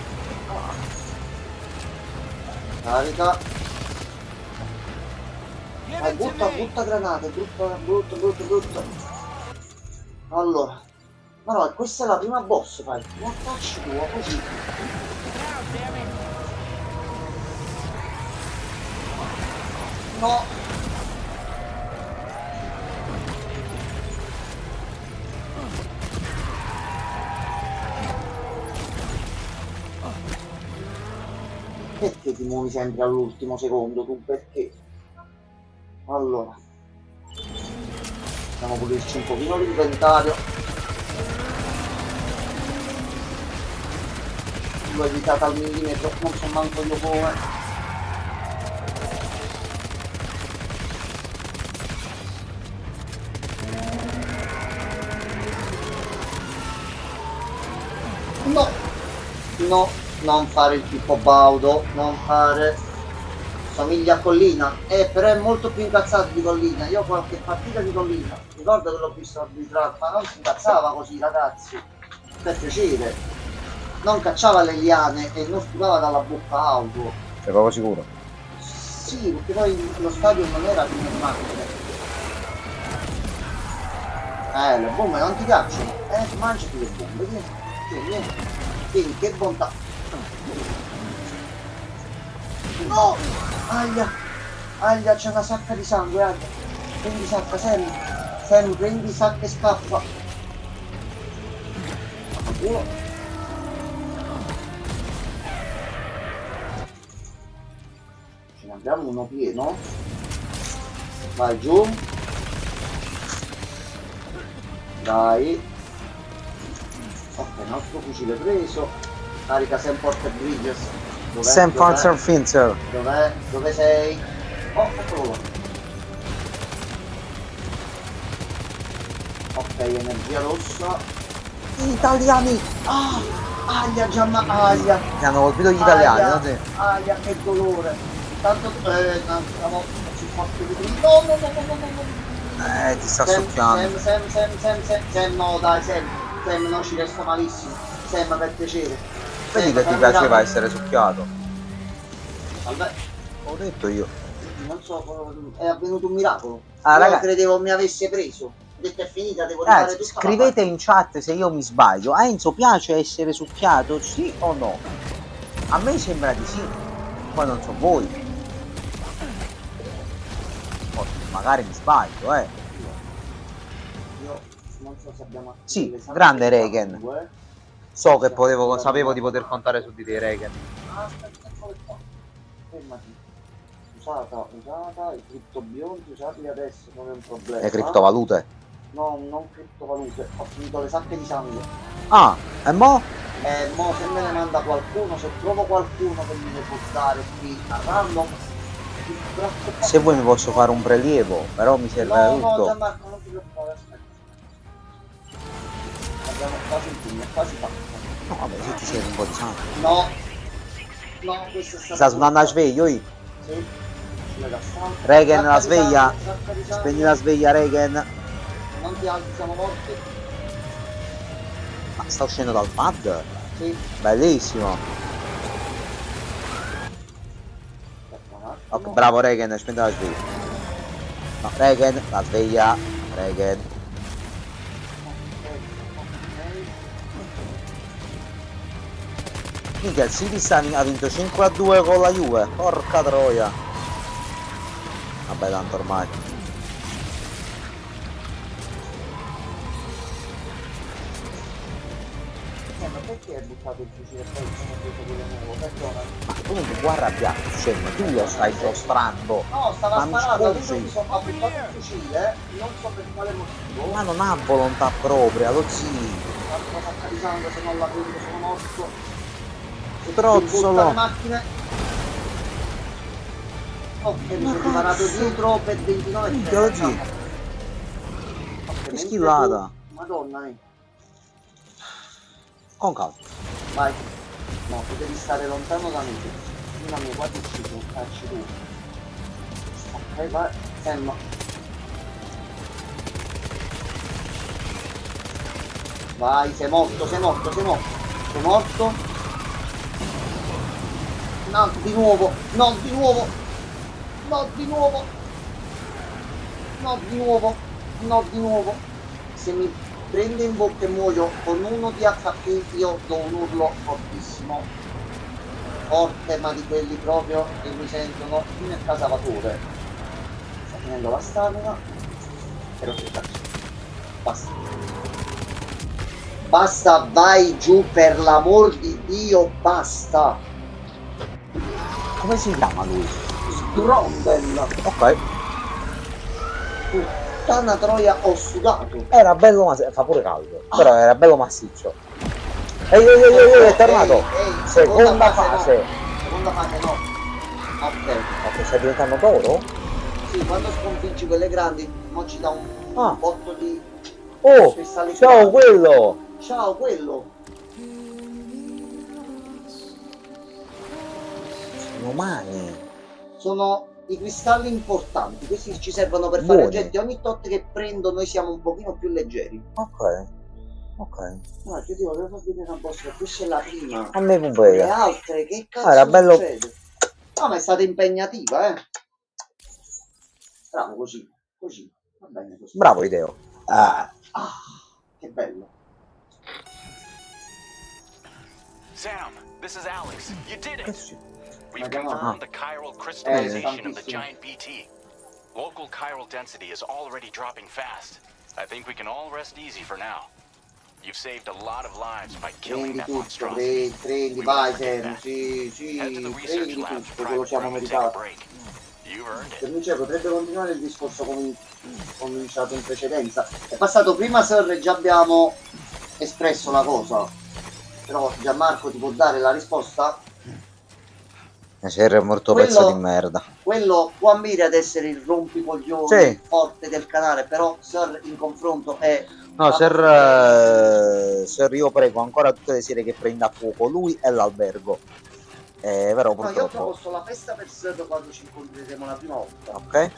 Carica. Vai, butta granate, brutto. Allora. Ma no, questa è la prima boss, fai. Mortacci tua, così. No. Perché ti muovi sempre all'ultimo secondo tu? Perché? Allora. Andiamo a pulirci un pochino l'inventario. L'ho evitata al millimetro, non so manco io come. No, non fare il Pippo Baudo, non fare. Somiglia a Collina, però è molto più incazzato di Collina. Io qualche partita di Collina, ricordo che l'ho visto arbitrato, ma non si incazzava così, ragazzi, per piacere. Non cacciava le liane e non sputava dalla bocca auto. Sei proprio sicuro? Sì, perché poi lo stadio non era pieno di macchine. Le bombe non ti piacciono? Mangiati le bombe, vieni, che bontà. No! Aia, c'è una sacca di sangue, Aia. Prendi sacca, Sam, prendi sacca e scappa. Ce ne abbiamo uno pieno. Vai giù. Dai. Ok, il nostro fucile preso. Carica Sam Porter Bridges. Sam Panzer Finzer. Dov'è? Dove sei? Oh, eccolo là. Ok, energia rossa. Italiani! Aia, aia. Ti hanno colpito gli italiani, no te? Aia, che dolore. Tanto, siamo più forti di prima. No. Ti sta succhiando. Sam, no, dai, Sam, no, ci resta malissimo. Sam, per piacere. Vedi che ti piaceva essere succhiato. Vabbè, Ho detto io. non so, è avvenuto un miracolo. Ah, Io raga. credevo mi avesse preso. Ho detto è finita, devo rifare Ragazzi, tutta scrivete in chat se io mi sbaglio. A Enzo piace essere succhiato, sì o no? A me sembra di sì. Poi non so voi. magari mi sbaglio, Io non so se abbiamo Sì, le grande sangue Regen. sangue. So che sapevo di poter contare su di te, Regen. Aspetta, eccolo qua. Fermati. Usata, i criptobionti usati adesso non è un problema. Le criptovalute. No, non criptovalute, ho finito le sacche di sangue. Ah, e mo? Mo se me ne manda qualcuno, se trovo qualcuno che mi può dare qui a random, Se vuoi mi posso fare un prelievo, però mi serve no, tutto. Gianmarco, non ti preoccupare, aspetta. Abbiamo quasi il pugno, quasi fatto. No, vabbè, se ti serve un po' di sangue. No, questo è stato... Sta suonando sveglio, io. Sì. Regen, Sacca la di sveglia. sangue, sacca di sangue. Spegni la sveglia, Regen. Non ti alzi, siamo morti. Ma sta uscendo dal pad? Sì. Bellissimo. Aspetta un attimo. Ok, bravo Regen, spegni la sveglia. No, Regen, la sveglia. Regen. Minchia, il City ha vinto 5-2 con la Juve. Porca troia. Vabbè, tanto ormai. Ma perché hai buttato il fucile e poi sono preso quello nuovo? Perdona. Ma tu non ti puoi arrabbiare, cioè, ma tu lo stai giostrando. No, stava Ma mi sparando, scusi? io mi sono buttato il fucile, non so per quale motivo. Ma non ha volontà propria, lo zii. L'altra sacca di sangue, se non la prendo sono morto. Trozzolo. Le macchine. Ok, mi sono riparato dietro per 29 Minchia, lo zii. Che schillata. Madonna, Con calma. vai. No, tu devi stare lontano da me. Prima mi guardi uscito, facci tu. Ok, vai, fermo. Vai, sei morto. Sei morto. No, di nuovo. Se mi prende in bocca e muoio con uno di HP, io do un urlo fortissimo. Forte, ma di quelli proprio che mi sentono fino a casavatore. Sta finendo la stamina. Però che cazzo. Basta, vai giù per l'amor di Dio, basta. Come si chiama lui? Strombel. Ok. Puttana troia, ho sudato. Era bello massiccio, fa pure caldo, però era bello massiccio. Ehi, è tornato. Seconda fase. Seconda fase no. Ok. Ok, stai diventando d'oro? Sì, quando sconfiggi quelle grandi, mo ci dà un botto di Oh, cristalli ciao grandi. quello. Ciao quello. Sono umani. Sono i cristalli importanti, questi ci servono per Buoni. fare oggetti. Ogni tot che prendo noi siamo un pochino più leggeri. Ok. No, ti dico, devo vedere una boss, questa è la prima. A me Le pure. altre, che cazzo Era bello. succede? No, ma è stata impegnativa, Bravo, così. Va bene così. Bravo Ideo. Che bello. Sam, this is Alex. You did Che it! succede? We've Madonna. confirmed the chiral crystallization of the tantissimo. giant BT. Local chiral density is already dropping fast. I think we can all rest easy for now. You've saved a lot of lives by killing Prendi that tutto, monstrosity. prendi, We vai won't forget Sam, that. sì, Head to the research prendi lab tutto, for quello private siamo room and take a meritato. break. You've earned it. Perché potrebbe continuare il discorso cominciato in precedenza. È passato prima Sir e già abbiamo espresso la cosa. Però Gianmarco ti può dare la risposta? C'è è morto Quello- pezzo di merda. Quello può ambire ad essere il rompicoglioni Sì. forte del canale, però Sir in confronto è... No, Sir, io prego ancora tutte le sere che prenda a fuoco lui e l'albergo. Però No, io ho purtroppo. proposto la festa per Sir quando ci incontreremo la prima volta. Ok,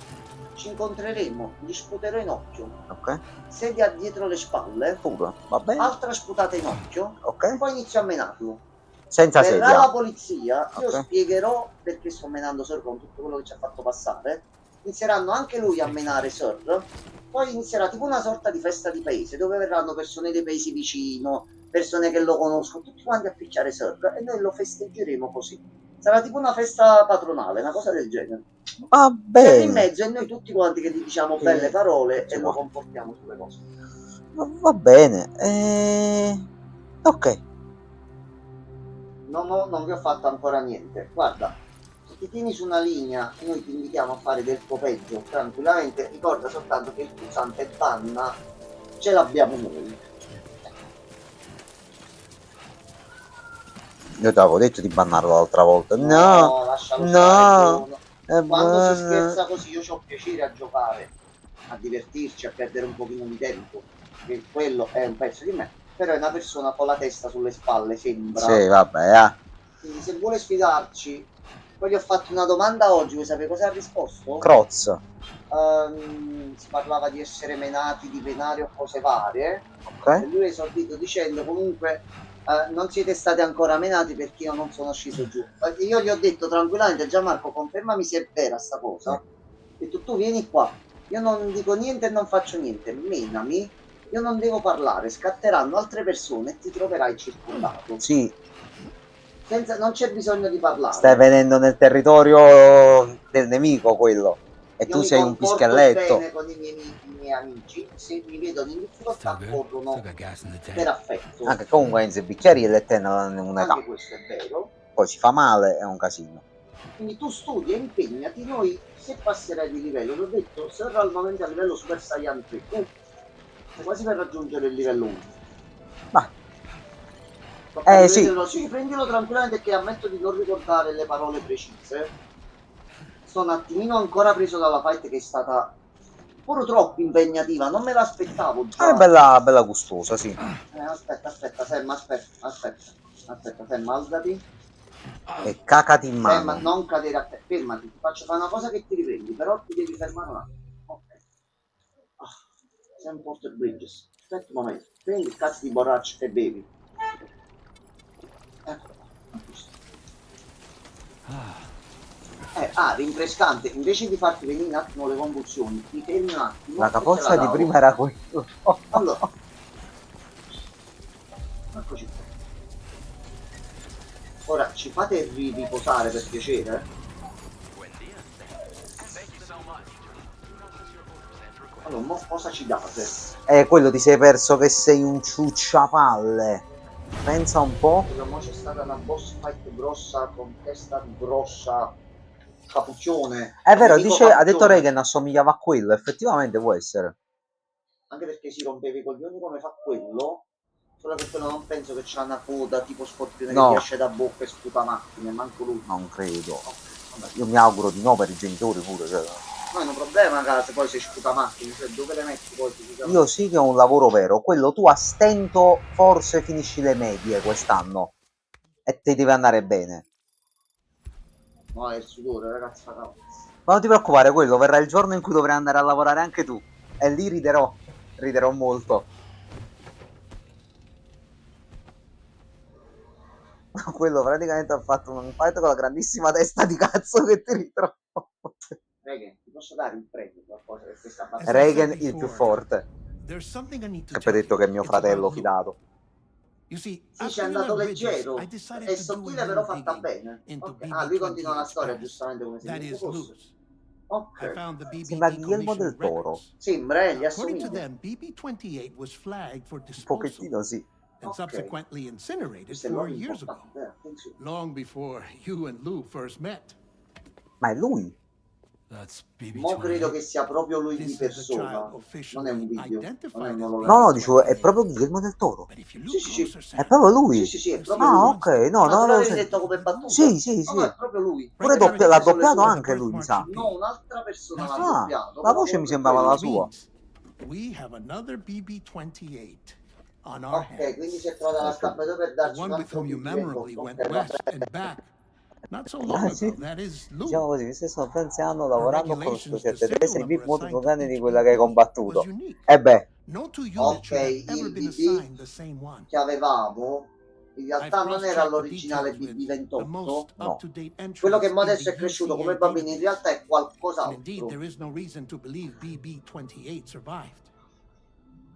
Ci incontreremo, gli sputerò in occhio, ok. sedia dietro le spalle, Pure, va bene. altra sputata in occhio, Ok. poi inizio a menarlo. Senza Verrà sedia. la polizia, io Ok. spiegherò perché sto menando Sir con tutto quello che ci ha fatto passare. Inizieranno anche lui a menare Sir. Poi inizierà tipo una sorta di festa di paese dove verranno persone dei paesi vicino, persone che lo conoscono, tutti quanti a picchiare Sir e noi lo festeggeremo così. Sarà tipo una festa patronale, una cosa del genere. Va Siamo in bene, mezzo e noi tutti quanti che gli diciamo belle parole e lo comportiamo sulle cose. va bene. Ok, Non vi ho fatto ancora niente. Guarda, se ti tieni su una linea, noi ti invitiamo a fare del tuo peggio tranquillamente. Ricorda soltanto che il pulsante banna ce l'abbiamo noi. io ti avevo detto di bannarlo l'altra volta. No, Lascialo no, stare. è Quando si buono. scherza così io ho piacere a giocare, a divertirci, a perdere un pochino di tempo, che quello è un pezzo di me, però è una persona con la testa sulle spalle, sembra. Sì, vabbè, Quindi se vuole sfidarci, poi gli ho fatto una domanda oggi, vuoi sapere cosa ha risposto? Croz. Si parlava di essere menati, di penare o cose varie, Ok. e lui ha esordito dicendo comunque non siete stati ancora menati perché io non sono sceso giù. Io gli ho detto tranquillamente, Gianmarco, confermami se è vera sta cosa. Ho detto tu vieni qua, io non dico niente e non faccio niente, menami, io non devo parlare, scatteranno altre persone e ti troverai circondato. Sì, Non c'è bisogno di parlare. stai venendo nel territorio del nemico quello. E Io tu mi sei un comporto pischelletto. bene con i miei amici, se mi vedono in difficoltà Still good? corrono Still got gas in the tank. per affetto. Anche comunque Enzo bicchieri e le tenne hanno un'età. Anche questo è vero. Poi si fa male, è un casino. Quindi tu studi e impegnati, noi se passerai di livello, ti ho detto, sarò al momento a livello Super Saiyan 3, sei quasi per raggiungere il livello 1. Ma sì. Sì, prendilo tranquillamente che ammetto di non ricordare le parole precise. Sono un attimino ancora preso dalla fight che è stata pure troppo impegnativa, non me l'aspettavo già. È bella gustosa, sì. Aspetta, Sam, alzati. E cacati in Sam, mano. non cadere a te, fermati, ti faccio fare una cosa che ti riprendi, però ti devi fermare un attimo. Ok. Sam Porter Bridges. Aspetta un momento, prendi il cazzo di borraccio e bevi. Ecco. Rinfrescante, invece di farti venire un attimo le convulsioni, ti fermi un attimo. La capoccia di prima era quello. Allora, eccoci qua. Ora ci fate riposare per piacere? Allora, mo cosa ci date? Quello ti sei perso che sei un ciucciapalle. Pensa un po'. Mo c'è stata una boss fight grossa con testa grossa, capuccione. È vero, Nemico ha detto capuccione. Reagan assomigliava a quello, effettivamente può essere. Anche perché si rompeva i coglioni come fa quello, solo che quello non penso che c'ha una coda tipo scorpione No. che ti esce da bocca e sputa macchine, manco lui. Non credo. Vabbè. Io mi auguro di no per i genitori pure. Cioè. No, è un problema, cara, se poi si sputa macchine, cioè dove le metti poi? Io sì che ho un lavoro vero, quello tu a stento forse finisci le medie quest'anno e ti deve andare bene. No, è il sudore, ragazzi, fa cavolo. Ma non ti preoccupare, quello verrà il giorno in cui dovrai andare a lavorare anche tu e lì riderò molto. Quello praticamente ha fatto un fight con la grandissima testa di cazzo che ti ritrovo. Reagan, ti posso dare un premio qualcosa per questa As I battaglia? Reagan said il più before, forte. There's something I need to Sempre tell detto you. che è mio It's fratello about Luke. fidato. You see, Sì, c'è after andato Miller Bridges, leggero, I decided è to do a sottile però little fatta digging bene. into Okay. Lui continua la BB-28's storia past. giustamente come se That niente is fosse. Luz. I Ok. found the BB Sembra Guillermo decommission del Toro. records. Sembra, gli According to assomiglia. them, BB-28 was flagged for Un disposal pochettino sì. and Ok. subsequently incinerated Questo è 4 l'uomo years ago, importante, attenzione. long before you and Lou first met. Ma è lui? That's Mo credo BB-28. che sia proprio lui This di is the persona. child Non è un officially video, non è identified un as ologramma. No, dicevo, è BB-28. proprio Guillermo del Toro. But if you Sì, look sì, sì. closer, Sam, È proprio lui. Sì, è you proprio see Ah, lui. ok, no, Ma non tu l'avevo l'avevi sentito. detto come battuta? Sì, sì, No, sì. no, è proprio lui. Pure Right there, l'ha this is doppiato where the anche lui, mi birthmark sa. should be. No, un'altra persona l'ha Ah, doppiato. la voce mi sembrava la Which sua. means we have another BB-28 on our Ok, hands. quindi si è trovata la stampa per The darci un one with altro whom you memorably BB-28. went Ok, va west bene. and back not so long Ah, sì. ago. That is Lou. Diciamo così, questi sono pensi anno Per lavorando con lo regulations, the speciale. Deve essere serial il VIP number molto più assigned to grande di each quella che hai BB was combattuto. unique. E beh, No two units Ok, should have ever il been BB assigned the same one. che avevamo in I've realtà non era cross-checked the l'originale details with the BB-28. most No. up-to-date Quello che entries mo in adesso the è cresciuto come UCA bambino in realtà è database. And indeed, qualcos'altro. there is no reason to believe BB-28 survived.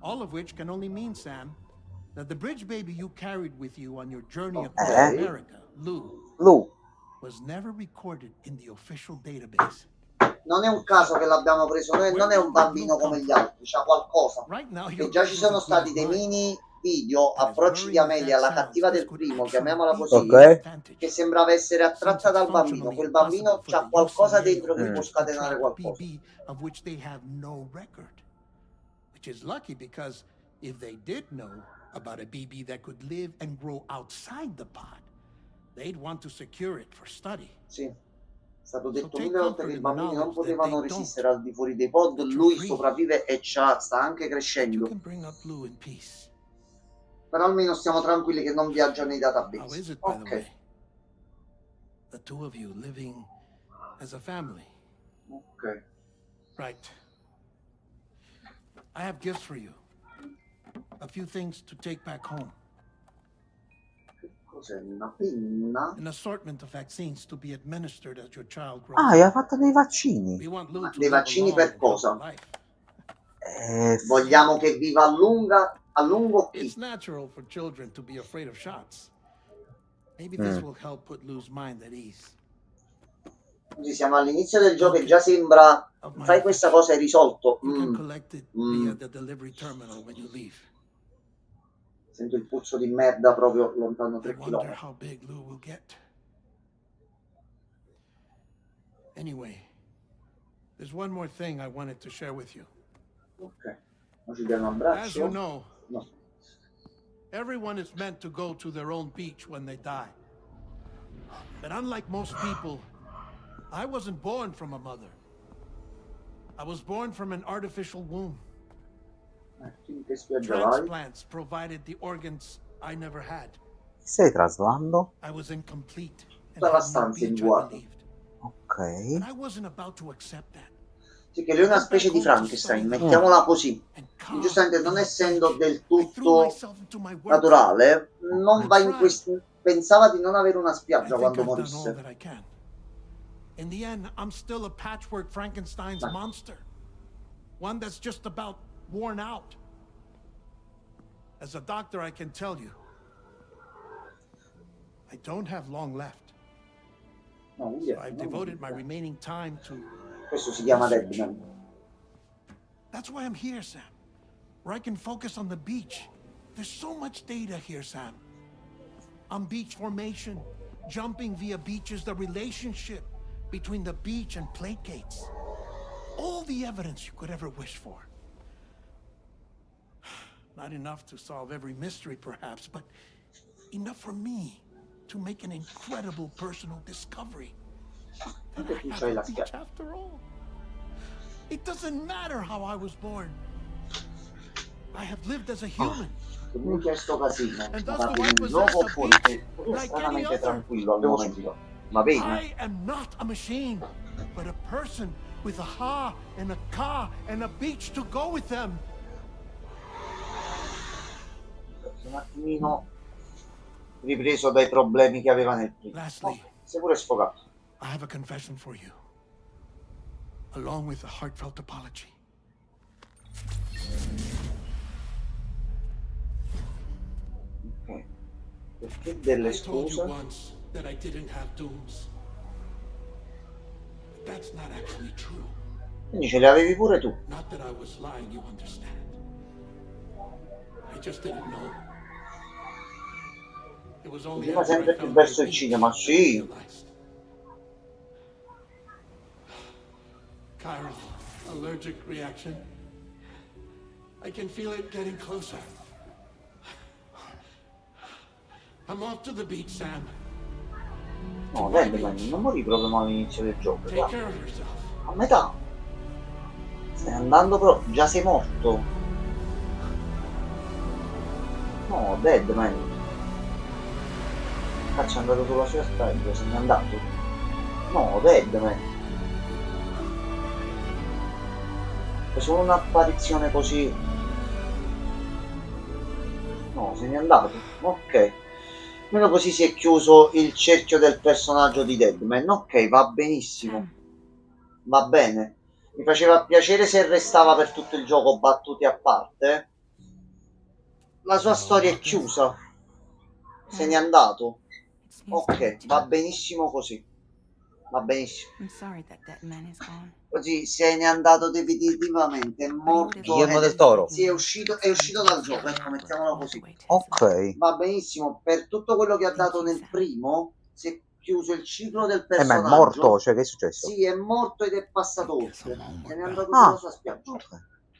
All of which can only mean, Sam, that the bridge baby you carried with you on your journey across Okay. America, Lou, Lu, was never recorded in the official database. Non è un caso che l'abbiamo preso noi, non è un bambino come gli altri, c'ha qualcosa. Right now, E your già guess ci is sono as good as stati dei mine. mini video, And as approcci di worrying as Amelia alla that sounds, cattiva this del could primo, actually chiamiamola be così, to your Ok. advantage. che sembrava essere Since attratta it's dal bambino. functionally Quel bambino impossible for c'ha the qualcosa UCA dentro che Mm. può to scatenare track a qualcosa. BB of which they have no record. Which is lucky because if they did know about a BB that could live and grow outside the pod, they'd want to secure it for study. Sì, è stato detto take 1000 volte comfort che i in the bambini non knowledge that potevano they resistere al di fuori dei pod, that you're lui free. sopravvive e sta anche That you crescendo. can bring up Blue in peace. Però almeno stiamo tranquilli che non viaggia nei How database. is it, by the Ok, way? The two of you living as a family. ok. Right. I have gifts for you. A few things to take back home. Cos'è? Una penna? An assortment of vaccines to be administered as your child grows Ah, gli ha up. fatto dei vaccini. We want Lou to Dei live a vaccini long per and healthy cosa? life. Vogliamo che viva a lungo chi? It's natural for children to be afraid of shots. Maybe this Mm. will help put Lou's mind at ease. Così siamo all'inizio del gioco e già sembra fai questa cosa e risolto. You can collect it Mm. via the delivery terminal when you leave. Sento il puzzo di merda proprio lontano I 3 wonder km. how big Lou will get. Anyway, there's one more thing I wanted to share with you. Ok, ora ci diamo un As you abbraccio. know, No. everyone is meant to go to their own beach when they die. But unlike most people, I wasn't born from a mother. I was born from an artificial womb. In che spiaggia vai? Transplants provided the organs I never had. Chi stai traslando? I was incomplete and Tutta la had no stanza in beach, I vuoto. believed. Ok. But I wasn't about to accept that. Sì, che lui è una specie di Frankenstein, mettiamola così. And Giustamente non essendo del I threw tutto myself into my work. naturale, non va in pensava di non avere una I spiaggia think quando I've done all morisse. that I can. In the end, I'm still a patchwork Frankenstein's Ma- monster. One that's just about worn out. As a doctor, I can tell you, I don't have long left. No, quindi So I've devoted my remaining time to... questo si chiama Deadman. That's why I'm here, Sam. Where I can focus on the beach. There's so much data here, Sam. On beach formation, jumping via beaches, the relationship between the beach and plate gates. All the evidence you could ever wish for. Not enough to solve every mystery, perhaps, but enough for me to make an incredible personal discovery. That Anche I tu have c'hai a la beach spiaggia. after all. It doesn't matter how I was born. I have lived as a human. Che minchia è sto casino? And Ma thus do I il possess gioco a oppure beach che è like any stranamente other. tranquillo al momento. Ma vedi? I am not a machine, but a person with a ha and a ka and a beach to go with them. Un attimino ripreso dai problemi che aveva nel primo. Lastly, Si è pure sfogato. I have a confession for you, along with a heartfelt apology. Ok. Perché delle I told you scuse? once that I didn't have dooms. But that's not actually true. Quindi ce le avevi pure tu. Not that I was lying, you understand. I just didn't know. It was only Prima after I sempre più found verso my il beach cinema, that I sì. realized. Chiron, allergic reaction. I can feel it getting closer. I'm off to the beach, Sam. No, Deadman, non morì proprio male all'inizio del gioco. Take Dai. care of yourself. A metà. Stai andando però. Già sei morto. No, Deadman. Cazzo è andato sulla sua spiaggia, se n'è andato. No, Deadman. È solo un'apparizione così. No, se n'è andato. Ok. Almeno così si è chiuso il cerchio del personaggio di Deadman. Ok, va benissimo. Va bene. Mi faceva piacere se restava per tutto il gioco, battute a parte. La sua storia è chiusa. Se n'è andato. Ok, va benissimo così. Va benissimo. I'm sorry that that man is gone. Così se n'è andato definitivamente, è morto. Guillermo ed del Toro. Sì, è uscito dal gioco, ecco, mettiamolo così. Ok. Va benissimo, per tutto quello che ha dato nel primo, si è chiuso il ciclo del Ma è personaggio. morto? Cioè, che è successo? Sì, è morto ed è passato oltre. Se n'è andato Ah. sulla sua spiaggia. Ok.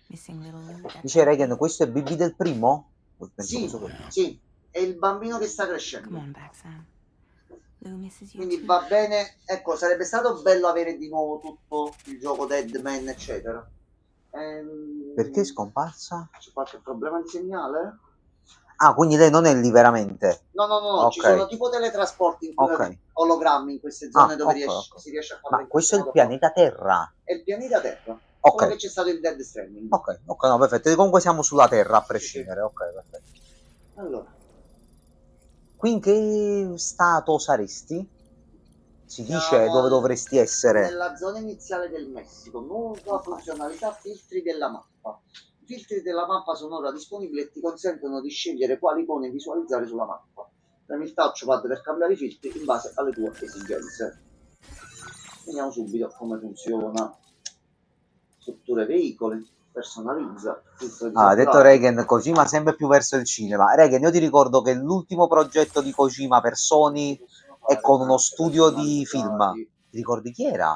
Missing little Lou. that Dice baby. Reagan, questo è BB del primo? Penso Sì, questo qua. sì, è il bambino che sta Come crescendo. on back, Sam. Lou misses you Quindi too. va bene, ecco, sarebbe stato bello avere di nuovo tutto il gioco Deadman, eccetera. Perché è scomparsa? C'è qualche problema di segnale? Ah, quindi lei non è lì veramente? No, ci Ok. sono tipo teletrasporti in Ok. ologrammi in queste zone dove ok, ok. si riesce a fare Ma in questo è il modo pianeta Terra? qua. È il pianeta Terra, Ok. solo che c'è stato il Dead Stranding. Ok, no, perfetto. Comunque siamo sulla Terra a prescindere. Ok, perfetto. Allora, Qui in che stato saresti? Si dice siamo dove dovresti essere. nella zona iniziale del Messico, nuova funzionalità filtri della mappa. I filtri della mappa sono ora disponibili e ti consentono di scegliere quali icone visualizzare sulla mappa. Premi il touchpad per cambiare i filtri in base alle tue esigenze. Vediamo subito come funziona. Strutture veicoli, personalizza, filtro di Ah, ha detto display. Reagan, Kojima sempre più verso il cinema. Reagan, io ti ricordo che l'ultimo progetto di Kojima per Sony è con uno studio di film. Ti ricordi chi era?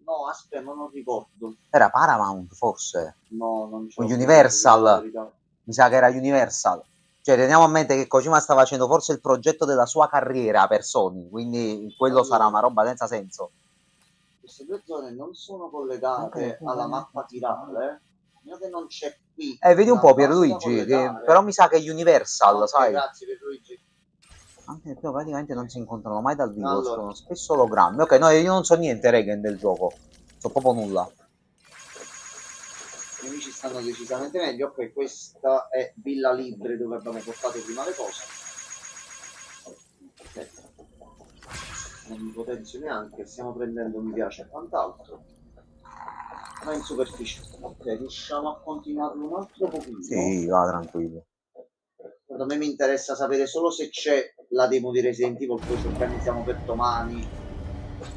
No, aspetta, ma non ricordo. Era Paramount, forse? No, non c'ho O Universal? verità. Mi sa che era Universal. Cioè, teniamo a mente che Kojima sta facendo forse il progetto della sua carriera per Sony, quindi quello sarà una roba senza senso. Queste due zone non sono collegate alla mappa tirale, meno che non c'è qui. Vedi un una po' basta Pierluigi, che, collegare. però mi sa che è Universal, Ok, sai? grazie Pierluigi. Anche perché praticamente non si incontrano mai dal vivo, Allora. sono spesso ologrammi. Ok, no, io non so niente, Reagan, del gioco. So proprio nulla. I nemici stanno decisamente meglio. Ok, questa è Villa Libre dove abbiamo portato prima le cose. Ok. Non mi potenzio neanche, stiamo prendendo mi piace e quant'altro. Ma in superficie. Ok, riusciamo a continuarlo un altro pochino. Sì, va tranquillo. A me mi interessa sapere solo se c'è la demo di Resident Evil, poi ci organizziamo per domani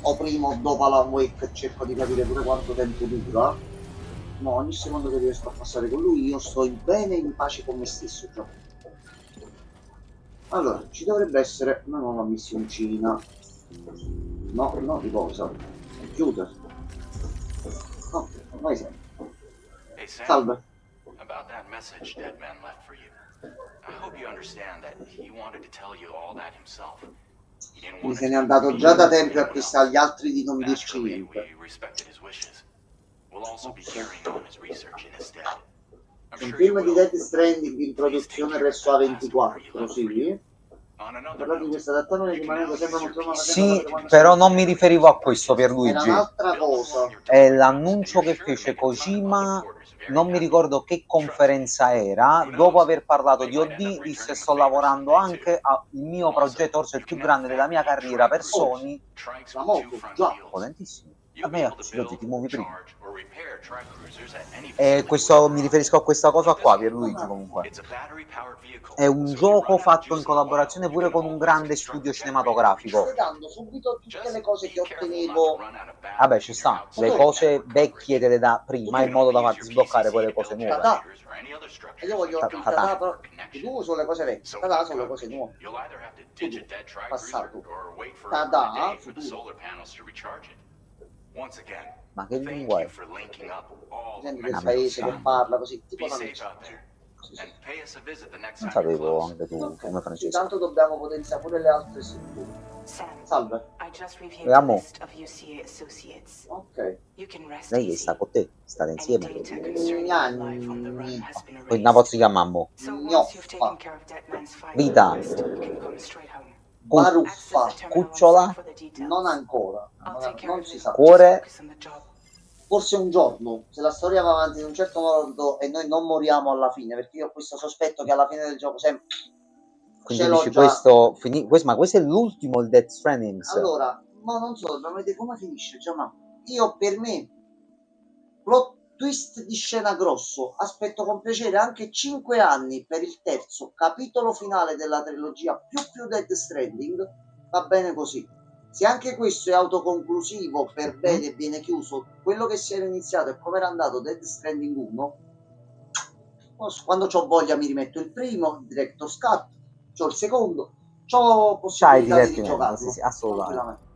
o prima o dopo Alan Wake, cerco di capire pure quanto tempo dura. No, ogni secondo che riesco a passare con lui io sto in bene e in pace con me stesso già. Allora, ci dovrebbe essere una nuova missioncina. No, di cosa? Computer. No, ormai siamo. Hey, Sam. Salve. About that message Deadman left for you. I hope you understand that he wanted to tell you all that himself. He didn't Quindi want se it n'è to andato be già da you or tempo e a anyone questa agli else. altri di non dirci Naturally, niente. we respected his wishes. We'll also be carrying on his research in his stead. I'm Un sure you film di will. Death Stranding in produzione presso A24, sì. On another Parlate di note, questa adattazione you can rimanendo now sempre use your molto PC. Sì, però non mi riferivo a questo, Era Pierluigi. un'altra cosa. È l'annuncio che fece Kojima, non mi ricordo che conferenza era, dopo aver parlato di OD, disse sto lavorando anche al mio progetto, forse il più grande della mia carriera per Sony. La moto, già. Potentissimo. Vabbè, accidenti, ti muovi prima. E E questo, mi riferisco a questa cosa qua, Pierluigi, comunque. È un gioco fatto in collaborazione pure con un grande studio cinematografico. Stai dando subito tutte le cose che ottenevo. Vabbè, ci sta. Le cose vecchie te le dà prima in modo da farti sbloccare poi le cose nuove. Tadà. E io voglio il Tadà. tadà, però tu sono le cose vecchie, tadà sono le cose nuove. Passato. Tadà, futuro. Ma che lingua è? Gente del paese che parla così, tipo una Non sapevo anche tu Ok, come francese. intanto dobbiamo potenziare pure le altre strutture. Salve. Vediamo. Ok. Lei che sta con te, state insieme. Gnagni. Poi una pozzi chiamammo. Gnoffa. Vita. Baruffa. Cucciola. Non ancora. Non si sa. Cuore. Forse un giorno, se la storia va avanti in un certo modo e noi non moriamo alla fine, perché io ho questo sospetto che alla fine del gioco sempre Quindi ce l'ho dici già. ma questo è l'ultimo, il Death Stranding. Allora, ma non so, dobbiamo vedere come finisce, cioè, ma io per me plot twist di scena grosso, aspetto con piacere anche 5 anni per il terzo capitolo finale della trilogia più Death Stranding, va bene così. Se anche questo è autoconclusivo per bene e viene chiuso, quello che si era iniziato e come era andato Death Stranding 1, quando ho voglia mi rimetto il primo, Director's Cut, c'ho il secondo, c'ho C'hai possibilità di divertimento, rigiocarlo. sì, sì, assolutamente. Tranquillamente.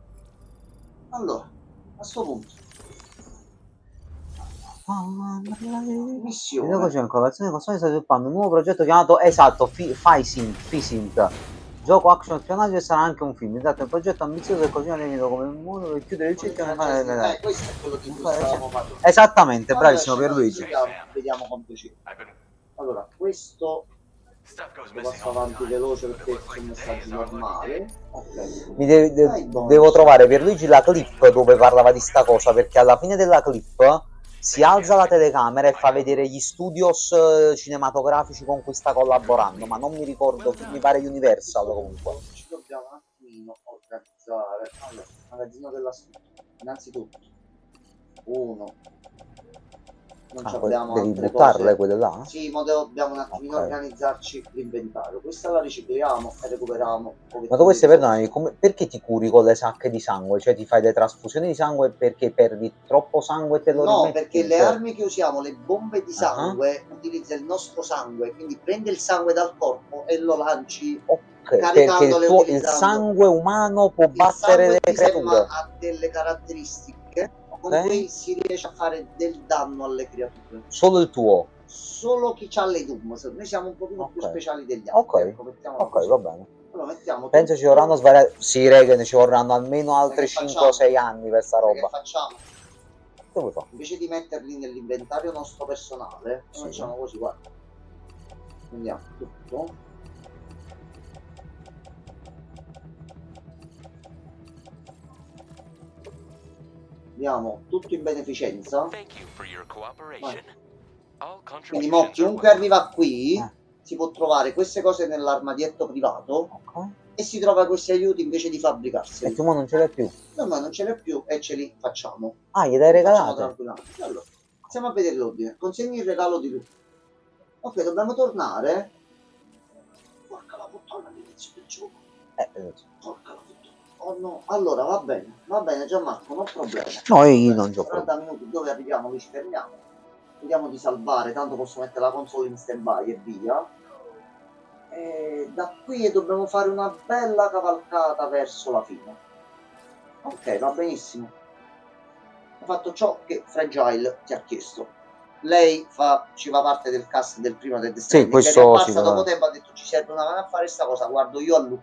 Allora, a sto punto, Vedo missione. così in collaborazione con Sony sta sviluppando un nuovo progetto chiamato esatto, Physint. Gioco action spionaggio e sarà anche un film. Esatto, è un progetto ambizioso e così definito come un modo per chiudere il cerchio. Questo è quello di cui stavamo parlando. Esattamente, Allora, bravissimo Pierluigi. Vediamo con piacere. Allora, questo lo passo avanti veloce perché c'è un messaggio normale. Ok. Devo trovare Pierluigi la clip dove parlava di sta cosa, perché alla fine della clip si alza la telecamera e fa vedere gli studios cinematografici con cui sta collaborando, ma non mi ricordo, mi pare Universal comunque. Ci dobbiamo un attimino organizzare. Allora, magazzino della studio. Innanzitutto, uno. Non abbiamo devi altre buttarle cose. quelle là? Sì, ma dobbiamo un attimino organizzarci l'inventario. Questa la ricicliamo e recuperiamo. Ma tu queste perdonami, perché ti curi con le sacche di sangue? Cioè ti fai le trasfusioni di sangue perché perdi troppo sangue e te lo No, rimetti? perché le armi che usiamo, le bombe di sangue, utilizza il nostro sangue, quindi prendi il sangue dal corpo e lo lanci. Perché il sangue umano può battere le creature. Ha delle caratteristiche con cui si riesce a fare del danno alle creature. Solo il tuo? Solo chi ha le Doom. Noi siamo un pochino più speciali degli altri. Ok, va bene. Allora, mettiamo penso ci vorranno sì, Regen, ci vorranno almeno altri 5 o 6 anni per sta roba. Che facciamo? Dove fa? Invece di metterli nell'inventario nostro personale, facciamo così, guarda. Prendiamo tutto. Andiamo tutto in beneficenza. Quindi mo, chiunque arriva qui si può trovare queste cose nell'armadietto privato e si trova questi aiuti invece di fabbricarseli. E tu non ce l'hai più? No, ma non ce l'hai più e ce li facciamo. Ah, gli dai regalato? Allora, andiamo a vedere l'ordine. Consegni il regalo di lui. Ok, dobbiamo tornare. Porca la puttana, all'inizio del gioco. Porca la puttana. Oh no, allora va bene Gianmarco, non ho problema. No, io non gioco. 30 minuti dove arriviamo, noi ci fermiamo. Vediamo di salvare, tanto posso mettere la console in stand by e via. E da qui dobbiamo fare una bella cavalcata verso la fine. Ok, va benissimo. Ho fatto ciò che Fragile ti ha chiesto. Lei ci fa parte del cast del primo Death Stranding. Sì, questo che è dopo tempo, ha detto ci serve una mano a fare sta cosa, guardo io a lui.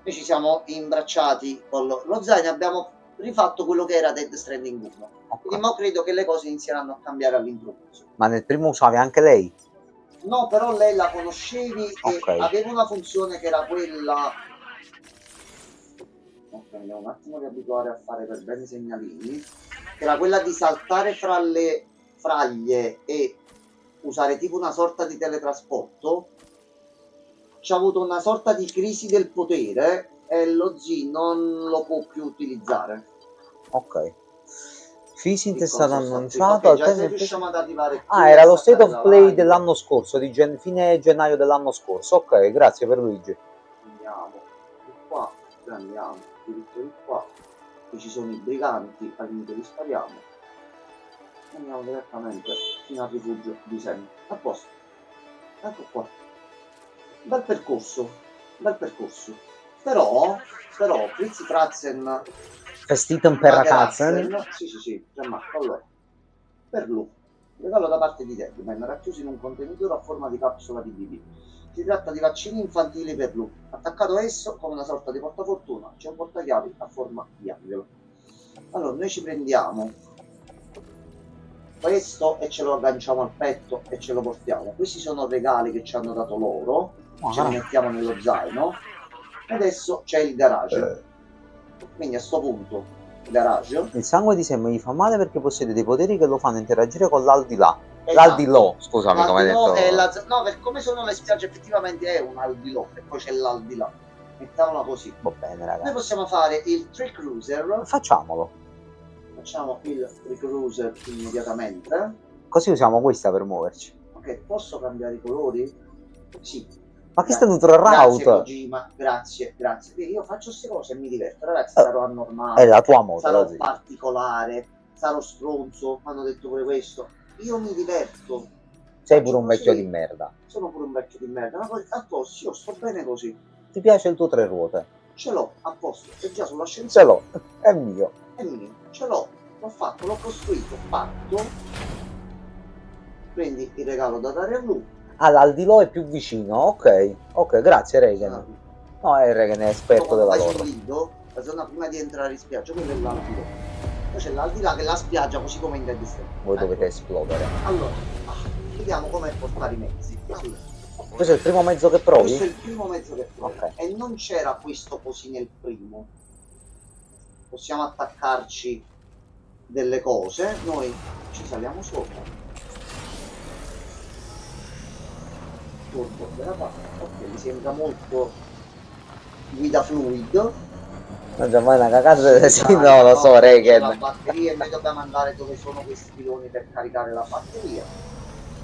Noi ci siamo imbracciati con lo zaino e abbiamo rifatto quello che era Death Stranding 1. Quindi ma credo che le cose inizieranno a cambiare all'introduzione. Ma nel primo usavi anche lei? No, però lei la conoscevi e aveva una funzione che era quella... Ok, devo un attimo riabituare a fare per bene i segnalini. Che era quella di saltare fra le fraglie e usare tipo una sorta di teletrasporto. C'ha avuto una sorta di crisi del potere e lo Z non lo può più utilizzare. Ok. Physint è stato annunciato okay, già se riusciamo ad arrivare qui era lo State of Play dell'anno scorso, di fine gennaio dell'anno scorso. Ok, grazie per Luigi. Andiamo di qua, andiamo diritto di qua. Qui ci sono i briganti, al limite li spariamo. Andiamo direttamente fino al rifugio di Sam. A posto. Ecco qua. Bel percorso. Però Fritz Fratzen Festiten per ragazzen. Sì, Gianmarco, allora. Per lui. Regalo da parte di Deadman, racchiuso in un contenitore a forma di capsula di BB. Si tratta di vaccini infantili per lui. Attaccato a esso, come una sorta di portafortuna, c'è un portachiavi a forma di angelo. Allora, noi ci prendiamo questo e ce lo agganciamo al petto e ce lo portiamo. Questi sono regali che ci hanno dato loro. Ce li mettiamo nello zaino. E adesso c'è il garage. Quindi a sto punto garage. Il sangue di Sam gli fa male perché possiede dei poteri che lo fanno interagire con l'aldilà. Esatto. L'aldilò, scusami, come hai detto. No, per come sono le spiagge effettivamente è un aldilò e poi c'è l'aldilà. Mettiamola così. Va bene, ragazzi. Noi possiamo fare il Trick Cruiser. Facciamo il Trick Cruiser immediatamente. Così usiamo questa per muoverci. Ok, posso cambiare i colori? Sì. Ma questo è un Neutral Grazie Route. Kojima, grazie. Io faccio queste cose e mi diverto, ragazzi, Oh, sarò È anormale, la tua moto, sarò così. particolare, sarò stronzo, mi hanno detto pure questo. Io mi diverto. Sei Faccio pure un vecchio così. di merda. Sono pure un vecchio di merda, ma poi a posto, io sto bene così. Ti piace il tuo tre ruote? Ce l'ho, a posto, è già Ce sull'ascensore. l'ho, è mio. È mio, ce l'ho, l'ho fatto, l'ho costruito, fatto. Prendi il regalo da dare a lui. All'aldilò è più vicino, ok, grazie Regan. No, Regan è esperto Quando della vai sul lore. lido, la zona prima di entrare in spiaggia, quello è l'aldilò. Poi c'è l'aldilà che è la spiaggia, così come in Dead Stranding. Voi dovete esplodere. Allora, vediamo come portare i mezzi. Allora, Questo è il primo mezzo che questo è provi? il primo mezzo che provi. Ok. E non c'era questo così nel primo. Possiamo attaccarci delle cose, noi ci saliamo sopra. Turbo della parte, ok, mi sembra molto guida fluid. Non c'è mai una cagata, sì, Dai, no, lo so, c'è la Regan. batteria e noi dobbiamo andare dove sono questi piloni per caricare la batteria.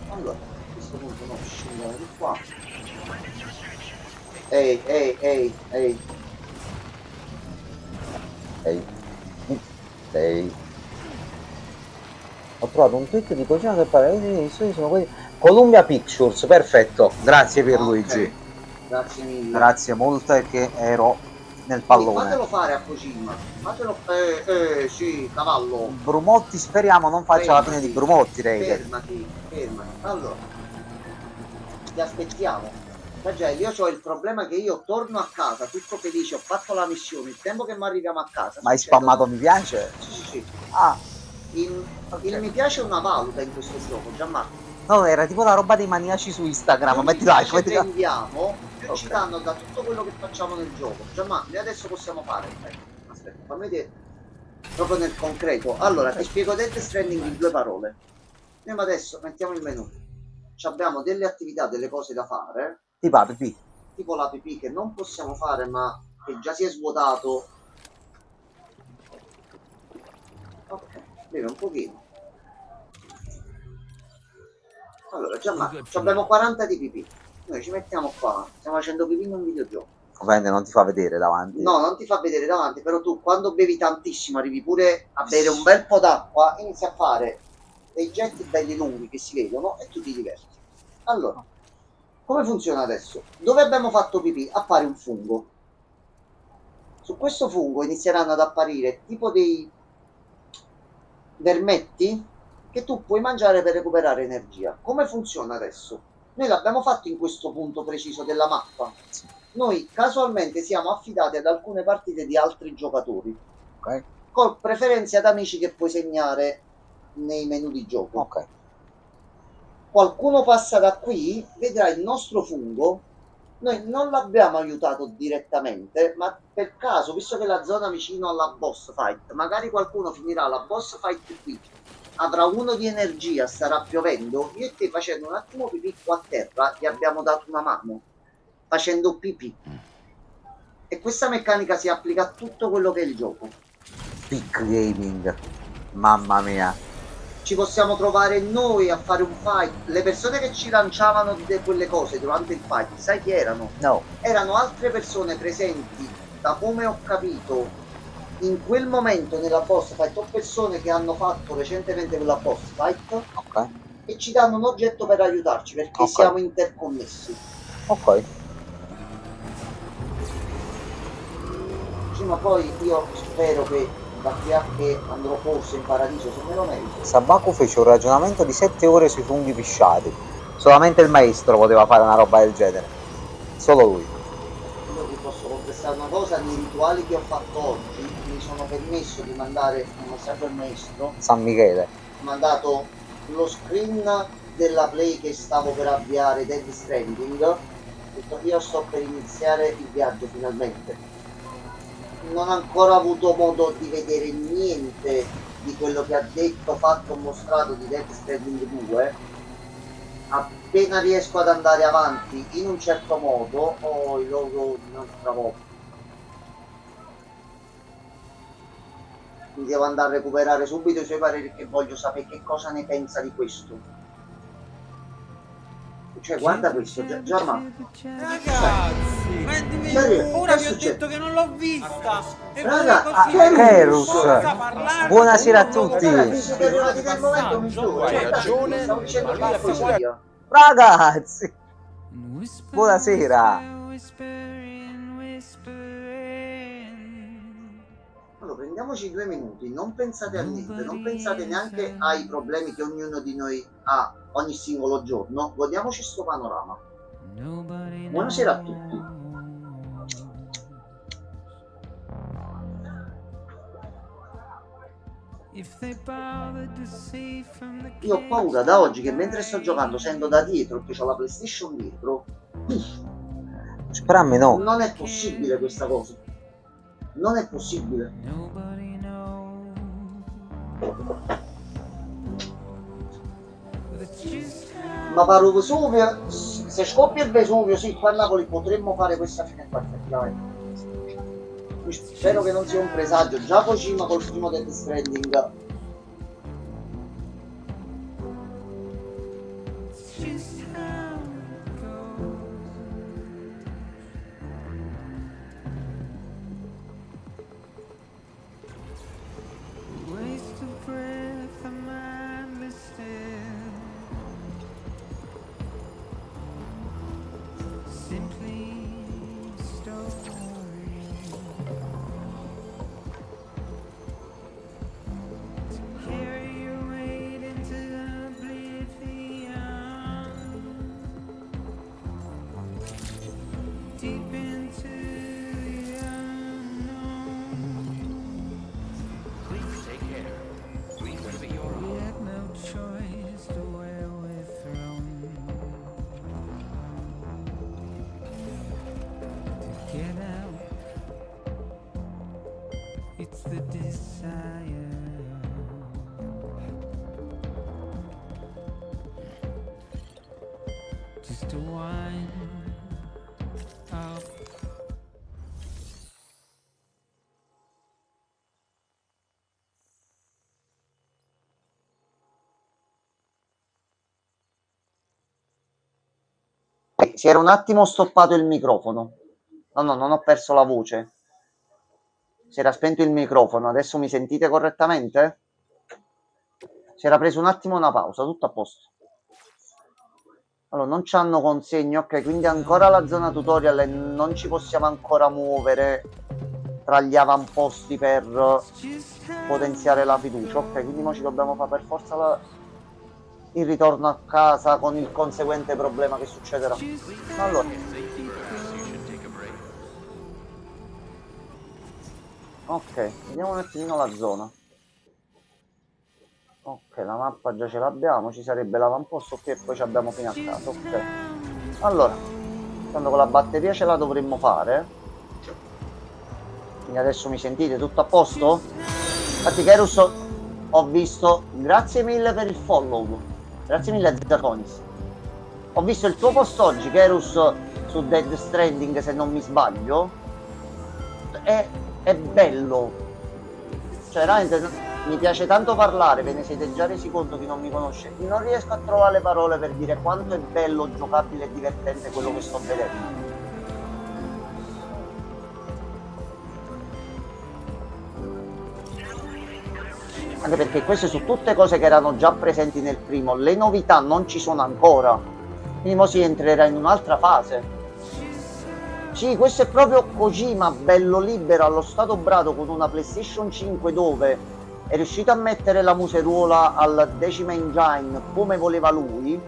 Allora, a questo punto noi scendiamo di qua. Ehi. Ehi. Ho trovato un tweet di Kojima che parla di studi sono quelli. Columbia Pictures, perfetto. Grazie Pierluigi. Ok, grazie mille. Grazie molte che ero nel Quindi pallone. fatelo fare a Kojima. Fatelo. Sì, cavallo. Brumotti speriamo non faccia la fine di Brumotti, Regan. Fermati. Allora, ti aspettiamo. Raggeli, io ho il problema che io torno a casa tutto felice, ho fatto la missione, il tempo che mi arriviamo a casa. Ma hai succedono- spammato mi piace? Sì. Ah, Il mi piace una valuta in questo gioco, Gianmarco. no, era tipo la roba dei maniaci su Instagram. Più Metti mi like, piace metti like. prendiamo, più Ok. ci danno da tutto quello che facciamo nel gioco. Gianmarco, noi adesso possiamo fare. Aspetta, fammi vedere proprio nel concreto. Allora, ti spiego Death Stranding in 2 parole. Noi adesso mettiamo il menu. Abbiamo delle attività, delle cose da fare, Ti va, pipì. tipo la pipì che non possiamo fare ma che già si è svuotato. Ok, beve un pochino. Allora, Gianmarco, abbiamo 40 di pipì. Noi ci mettiamo qua, stiamo facendo pipì in un videogioco. Ovviamente non ti fa vedere davanti. No, non ti fa vedere davanti, però tu quando bevi tantissimo, arrivi pure a bere un bel po' d'acqua, inizi a fare dei getti belli lunghi che si vedono e tu ti diverti. Allora, come funziona adesso? Dove abbiamo fatto pipì? Appare un fungo. Su questo fungo inizieranno ad apparire tipo dei vermetti che tu puoi mangiare per recuperare energia. Come funziona adesso? Noi l'abbiamo fatto in questo punto preciso della mappa. Noi casualmente siamo affidati ad alcune partite di altri giocatori, Ok. con preferenze ad amici che puoi segnare nei menu di gioco. Ok. Qualcuno passa da qui, vedrà il nostro fungo. Noi non l'abbiamo aiutato direttamente, ma per caso, visto che la zona vicino alla boss fight, magari qualcuno finirà la boss fight qui, avrà uno di energia, starà piovendo, io e te facendo un attimo pipì qua a terra gli abbiamo dato una mano, facendo pipì. E questa meccanica si applica a tutto quello che è il gioco. Peak Gaming. Mamma mia. Ci possiamo trovare noi a fare un fight. Le persone che ci lanciavano quelle cose durante il fight, sai chi erano? No. Erano altre persone presenti, da come ho capito, in quel momento nella boss fight, o persone che hanno fatto recentemente quella boss fight Ok. e ci danno un oggetto per aiutarci perché Ok. siamo interconnessi. Ok. Sì, ma poi io spero che da qui a che andrò forse in paradiso se me lo merito. Sabaku fece un ragionamento di 7 ore sui funghi pisciati. Solamente il maestro poteva fare una roba del genere. Solo lui. Io vi posso confessare una cosa, nei rituali che ho fatto oggi mi sono permesso di mandare un messaggio al maestro. San Michele. Mi ha mandato lo screen della play che stavo per avviare Dead Stranding. Ho detto io sto per iniziare il viaggio finalmente. Non ho ancora avuto modo di vedere niente di quello che ha detto, fatto o mostrato di Death Stranding 2. Appena riesco ad andare avanti in un certo modo ho il logo un'altra volta. Quindi devo andare a recuperare subito i suoi pareri perché voglio sapere che cosa ne pensa di questo. Cioè, guarda questo, già ma... Ragazzi, ma Serio, ora che vi ho succede? detto che non l'ho vista. E Raga, voi così Kerus, senza parlare, buonasera a uno non tutti. Guarda, vuole siete arrivati nel momento migliore. Hai Guardate, ragione, stavo dicendo ma lui che ha paura. poesia. Ragazzi, buonasera. Allora, prendiamoci 2 minuti, non pensate a niente, non pensate neanche ai problemi che ognuno di noi ha ogni singolo giorno, godiamoci sto panorama. Buonasera a tutti. Io ho paura da oggi che mentre sto giocando sento da dietro che ho la PlayStation dietro. Per a me no. Non è possibile questa cosa. Non è possibile. Ma paro Vesuvio, se scoppia il Vesuvio, sì, qua a Napoli potremmo fare questa fine qua, effettivamente. Spero che non sia un presagio. Già Kojima col primo Death Stranding. Si era un attimo stoppato il microfono. No, non ho perso la voce. Si era spento il microfono. Adesso mi sentite correttamente? Si era preso un attimo una pausa, tutto a posto. Allora, non ci hanno consegno, ok, quindi ancora la zona tutorial e non ci possiamo ancora muovere tra gli avamposti per potenziare la fiducia. Ok, quindi ora ci dobbiamo fare per forza il ritorno a casa con il conseguente problema che succederà. Allora, ok, vediamo un attimino la zona. Ok, la mappa già ce l'abbiamo, ci sarebbe l'avamposto qui e poi ci abbiamo fino a casa, ok. Allora, tanto con la batteria ce la dovremmo fare. Quindi adesso mi sentite tutto a posto? Infatti Kerus, ho visto, grazie mille per il follow, grazie mille a Zaconis. Ho visto il tuo post oggi, Kerus, su Death Stranding, se non mi sbaglio. È bello. Cioè veramente mi piace tanto parlare, ve ne siete già resi conto chi non mi conosce. Non riesco a trovare le parole per dire quanto è bello, giocabile e divertente quello che sto vedendo. Anche perché queste sono tutte cose che erano già presenti nel primo, le novità non ci sono ancora, quindi mo si entrerà in un'altra fase. Sì, questo è proprio Kojima bello libero allo stato brado con una PlayStation 5 dove è riuscito a mettere la museruola al 10th engine come voleva lui,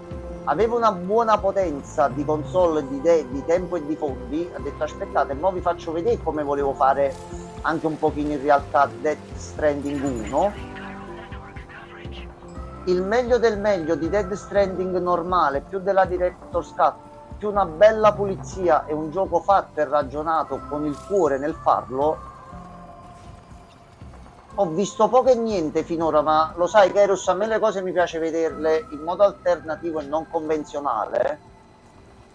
aveva una buona potenza di console, di tempo e di fondi, ha detto aspettate, mo vi faccio vedere come volevo fare anche un pochino in realtà Death Stranding 1. Il meglio del meglio di Death Stranding normale, più della Director's Cut, più una bella pulizia e un gioco fatto e ragionato con il cuore nel farlo. Ho visto poco e niente finora, ma lo sai Kerus, a me le cose mi piace vederle in modo alternativo e non convenzionale.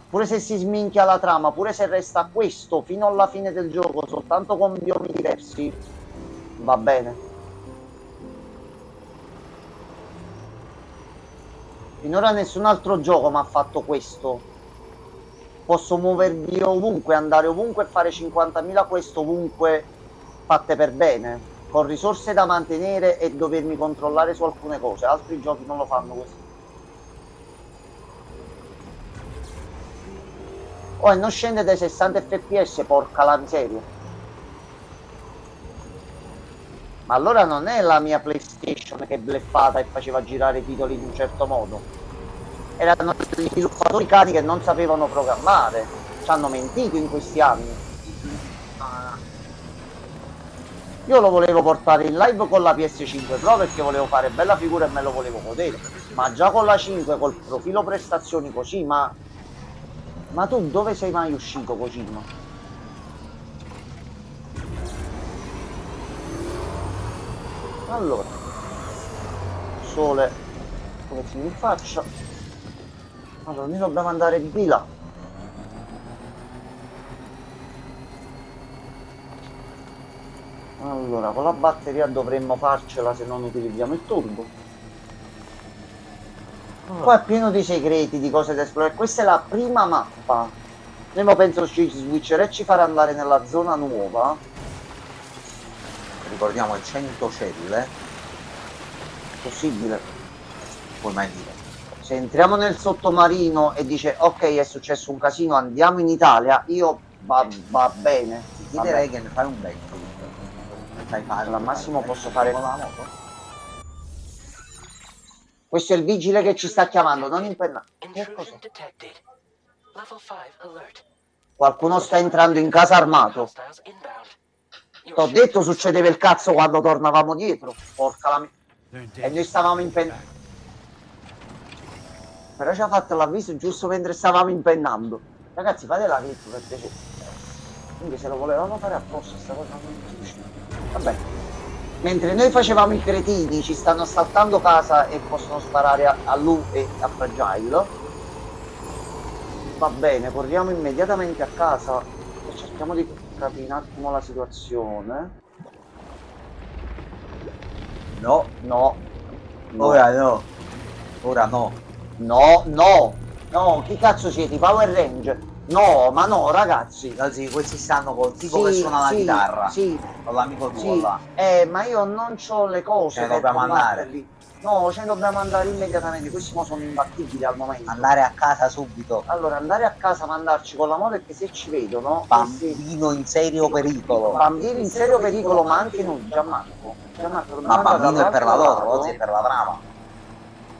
Pure se si sminchia la trama, pure se resta questo fino alla fine del gioco, soltanto con biomi diversi, va bene. Finora nessun altro gioco mi ha fatto questo. Posso muovermi ovunque, andare ovunque e fare 50.000 quest ovunque, fatte per bene, con risorse da mantenere e dovermi controllare su alcune cose. Altri giochi non lo fanno questo. Oh, e non scende dai 60 fps, porca la miseria. Ma allora non è la mia PlayStation che è bleffata e faceva girare i titoli in un certo modo. Erano gli sviluppatori cani che non sapevano programmare. Ci hanno mentito in questi anni. Io lo volevo portare in live con la PS5 Pro perché volevo fare bella figura e me lo volevo godere. Ma già con la 5, col profilo prestazioni così, ma tu dove sei mai uscito, Kojima? Allora, sole come si in faccia. Allora, noi dobbiamo andare di là. Allora, con la batteria dovremmo farcela se non utilizziamo il turbo. Qua è pieno di segreti, di cose da esplorare. Questa è la prima mappa. Noi mo penso ci switcherà e ci farà andare nella zona nuova. Ricordiamo 100 celle. Possibile. Puoi mai dire. Se entriamo nel sottomarino e dice ok è successo un casino, andiamo in Italia, io va bene. Ti chiederei che ne fai un backflip. Al massimo posso fare con la moto. Questo è il vigile che ci sta chiamando, non impennare. Che cos'è? Qualcuno sta entrando in casa armato. T'ho detto succedeva il cazzo quando tornavamo dietro. Porca la e noi stavamo impennando. Però ci ha fatto l'avviso giusto mentre stavamo impennando. Ragazzi, fate la clip per piacere. Quindi se lo volevamo fare apposta sta cosa non succede. Vabbè. Mentre noi facevamo i cretini, ci stanno assaltando casa e possono sparare a lui e a Fragile. Va bene, corriamo immediatamente a casa e cerchiamo di capire un attimo la situazione. No, no. Ora no. Ora no. No, chi cazzo siete? I Power Ranger? No, ma no, ragazzi. No, sì, questi stanno col tipo che suona la chitarra. Sì. Con l'amico tuo là. Ma io non c'ho le cose. Ce ne dobbiamo andare. No, ce ne dobbiamo andare immediatamente. Questi mo sono imbattibili al momento. Andare a casa subito. Allora, andare a casa, mandarci con la moto perché se ci vedono. Bambino in serio pericolo. Bambino in serio pericolo, ma anche noi, Gianmarco. Ma bambino è per la loro, oggi è per la trama.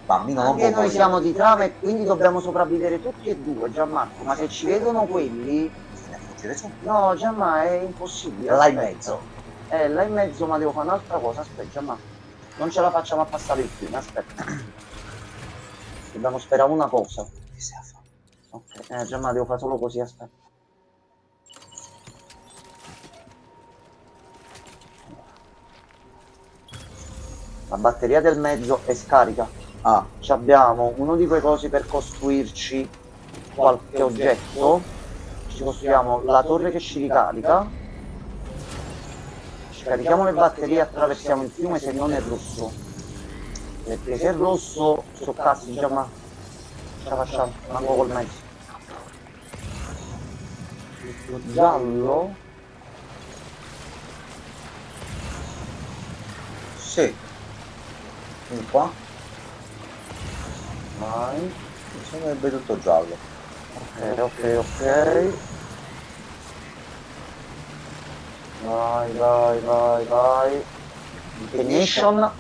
Bambino non anche noi siamo di trama e quindi dobbiamo sopravvivere tutti e due, Gianmarco. Ma se ci vedono quelli. No, Gianmarco, è impossibile. Là in mezzo. Là in mezzo, ma devo fare un'altra cosa. Aspetta, Gianmarco. Non ce la facciamo a passare il film, aspetta. Dobbiamo sperare una cosa. Che stai a fare? Ok, Gianmarco, devo fare solo così, aspetta. La batteria del mezzo è scarica. Ci abbiamo uno di quei cosi per costruirci qualche oggetto. Ci costruiamo la torre che ci ricarica. Ci carichiamo le batterie e attraversiamo il fiume se non è rosso. Perché se è rosso, so cazzi, già ma ce la facciamo, manco col mezzo. Il giallo. Sì. Vieni qua. Vai. Sarebbe tutto giallo. Ok. Vai. Ignition.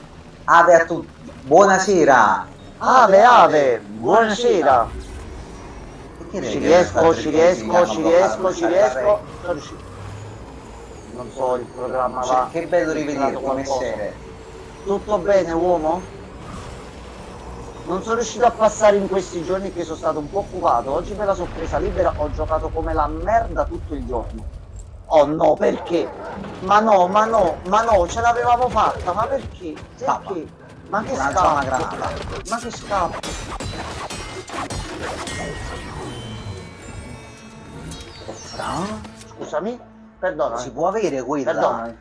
Ave a tutti. Buonasera. Ave. Buonasera. Ci riesco. Sono riuscito. Non so, il programma va. Che bello rivedere come essere. Tutto bene, uomo? Non sono riuscito a passare in questi giorni che sono stato un po' occupato. Oggi me la sono presa libera, ho giocato come la merda tutto il giorno. Oh no, perché? Ma no, ce l'avevamo fatta, ma perché? Perché? Ma che scappa? Ma che scappa? Scusami? Perdona. Si può avere quella? Perdona.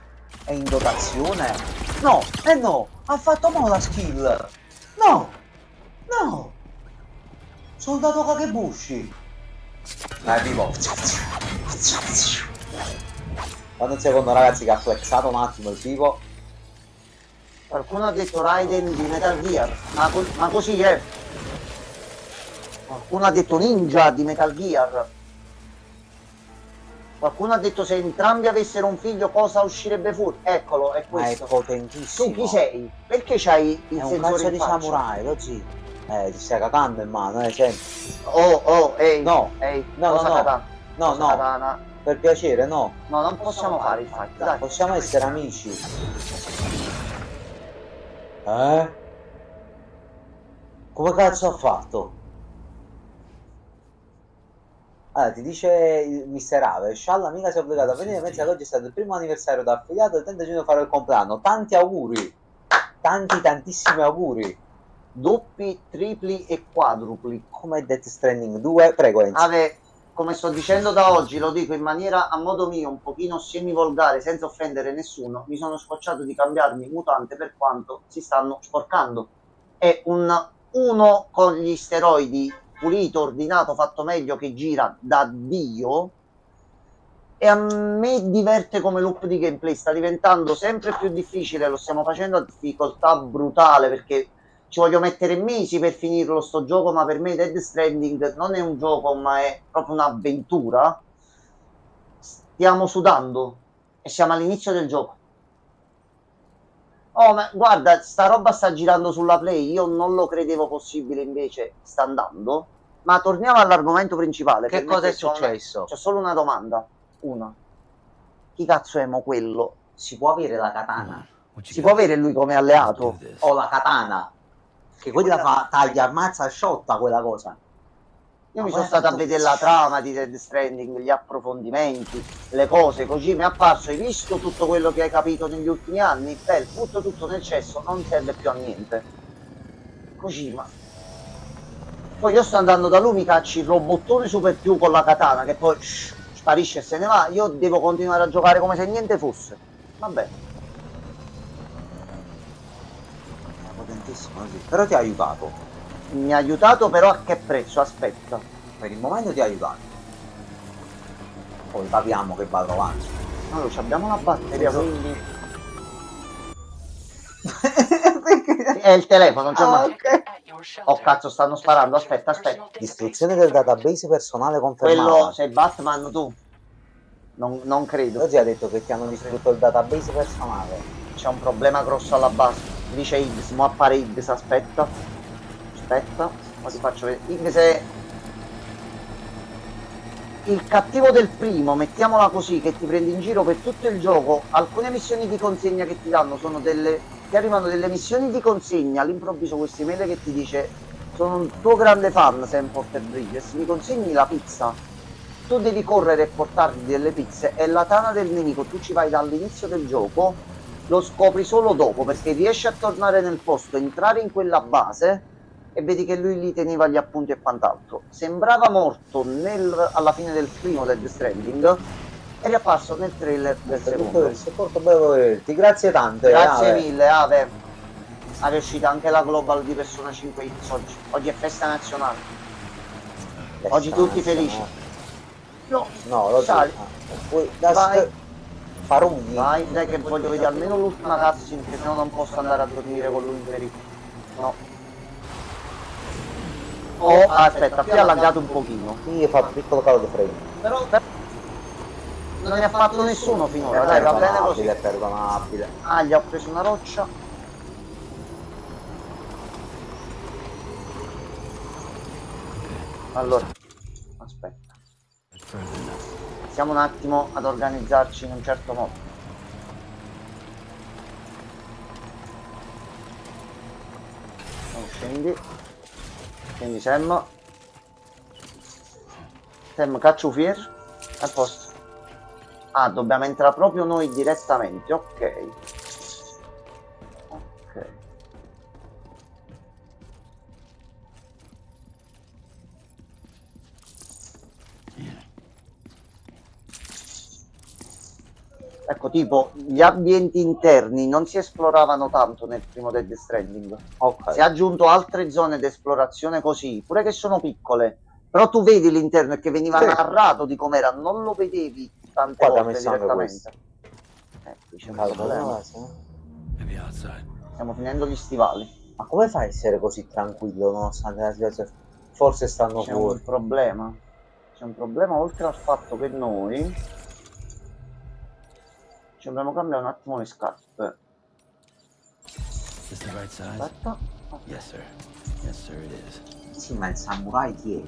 È in dotazione? No, no, ha fatto mo la skill. No. Soldato Kagebushi. Dai, vivo. Guarda un secondo, ragazzi, che ha flexato un attimo il vivo. Qualcuno ha detto Raiden di Metal Gear, ma così è. Qualcuno ha detto Ninja di Metal Gear. Qualcuno ha detto se entrambi avessero un figlio cosa uscirebbe fuori. Eccolo, è Ma è questo. potentissimo. Tu chi sei? Perché c'hai il È un sensore cazzo in di faccia? samurai, così. Ti stai cagando in mano, senti. Oh, ehi, No, ehi, no, cosa no, katana? no, Cosa no, katana? per piacere, no. No, non possiamo fare il fight, Dai, dai. possiamo essere amici. Come cazzo ha fatto? Allora, ti dice il Mr. Ave, Scialla mica si è obbligato a venire, pensa che oggi è stato il primo anniversario da affiliato del 30 giugno farò il compleanno. Tanti auguri! Tantissimi auguri! Doppi, tripli e quadrupli. Come Death Stranding 2, prego Enzo. Ave, come sto dicendo da oggi, lo dico in maniera a modo mio, un pochino semi-volgare, senza offendere nessuno, mi sono scocciato di cambiarmi mutante per quanto si stanno sporcando. È uno con gli steroidi pulito, ordinato, fatto meglio, che gira da Dio. E a me diverte come loop di gameplay, sta diventando sempre più difficile, lo stiamo facendo a difficoltà brutale perché ci voglio mettere mesi per finirlo sto gioco, ma per me Dead Stranding non è un gioco ma è proprio un'avventura. Stiamo sudando e siamo all'inizio del gioco. Oh, ma guarda, sta roba sta girando sulla Play, io non lo credevo possibile, invece sta andando. Ma torniamo all'argomento principale. Che cosa è successo? C'è solo una domanda. Una. Chi cazzo è mo quello? Si può avere la katana? Si può avere lui come alleato? O la katana? Che quella fa taglia, ammazza, sciotta quella cosa. Io mi sono stato a vedere la trama di Dead Stranding, gli approfondimenti, le cose, così mi è apparso, hai visto tutto quello che hai capito negli ultimi anni? Beh, butto tutto nel cesso, non serve più a niente. Kojima. Poi io sto andando da lui, mi cacci il robottone super più con la katana, che poi sparisce e se ne va, io devo continuare a giocare come se niente fosse. Vabbè. È potentissimo, sì. Però ti ha aiutato. Mi ha aiutato, però a che prezzo? Aspetta. Per il momento ti ha aiutato. Poi capiamo che va trovando. Allora, abbiamo la batteria, quindi... È il telefono, cioè, ok. Oh cazzo, stanno sparando, aspetta. Distruzione del database personale confermata. Quello, sei Batman tu? Non credo. Oggi ha detto che ti hanno distrutto il database personale. C'è un problema grosso alla base. Dice Higgs, mo appare Higgs, aspetta, ma ti faccio vedere. Higgs è il cattivo del primo, mettiamola così, che ti prendi in giro per tutto il gioco. Alcune missioni di consegna che ti danno sono ti arrivano delle missioni di consegna, all'improvviso questa email che ti dice: sono un tuo grande fan, Sam Porter Bridges, mi consegni la pizza. Tu devi correre e portargli delle pizze, è la tana del nemico, tu ci vai dall'inizio del gioco, lo scopri solo dopo, perché riesci a tornare nel posto, entrare in quella base e vedi che lui lì teneva gli appunti e quant'altro. Sembrava morto alla fine del primo Dead Stranding e riapparso nel trailer del secondo. Il supporto bello vederti, grazie tante. Grazie Ave. mille, Ave. È uscita anche la Global di Persona 5X oggi. Oggi è festa nazionale. Oggi tutti felici. No, lo sali. Poi Vai. Farunghi. Vai, dai che voglio vedere almeno l'ultima cutscene, che sennò non posso andare a dormire con lui in pericolo. No. Oh, aspetta, qui ha laggato un pochino. Sì, hai fatto un piccolo calo di frame. Però non ne ha fatto nessuno finora, dai, va bene così. È perdonabile. Ah, gli ho preso una roccia. Allora, aspetta. Iniziamo un attimo ad organizzarci in un certo modo. Scendi. Scendi Sam. Sam, caccio fier. A posto. Ah, dobbiamo entrare proprio noi direttamente, ok. Ok. Ecco, tipo, gli ambienti interni non si esploravano tanto nel primo Death Stranding. Ok. Si è aggiunto altre zone d'esplorazione così, pure che sono piccole. Però tu vedi l'interno e che veniva Sì. narrato di com'era, non lo vedevi tante Qua t'ha volte messo anche direttamente. Qui c'è un problema. Maybe outside. Stiamo finendo gli stivali. Ma come fai a essere così tranquillo nonostante la situazione? Forse stanno C'è fuori. un problema. C'è un problema oltre al fatto che noi ci dobbiamo cambiare un attimo le scarpe. Is the right size? Aspetta. Yes, sir. Yes, sir, it is. Sì, ma il samurai chi è?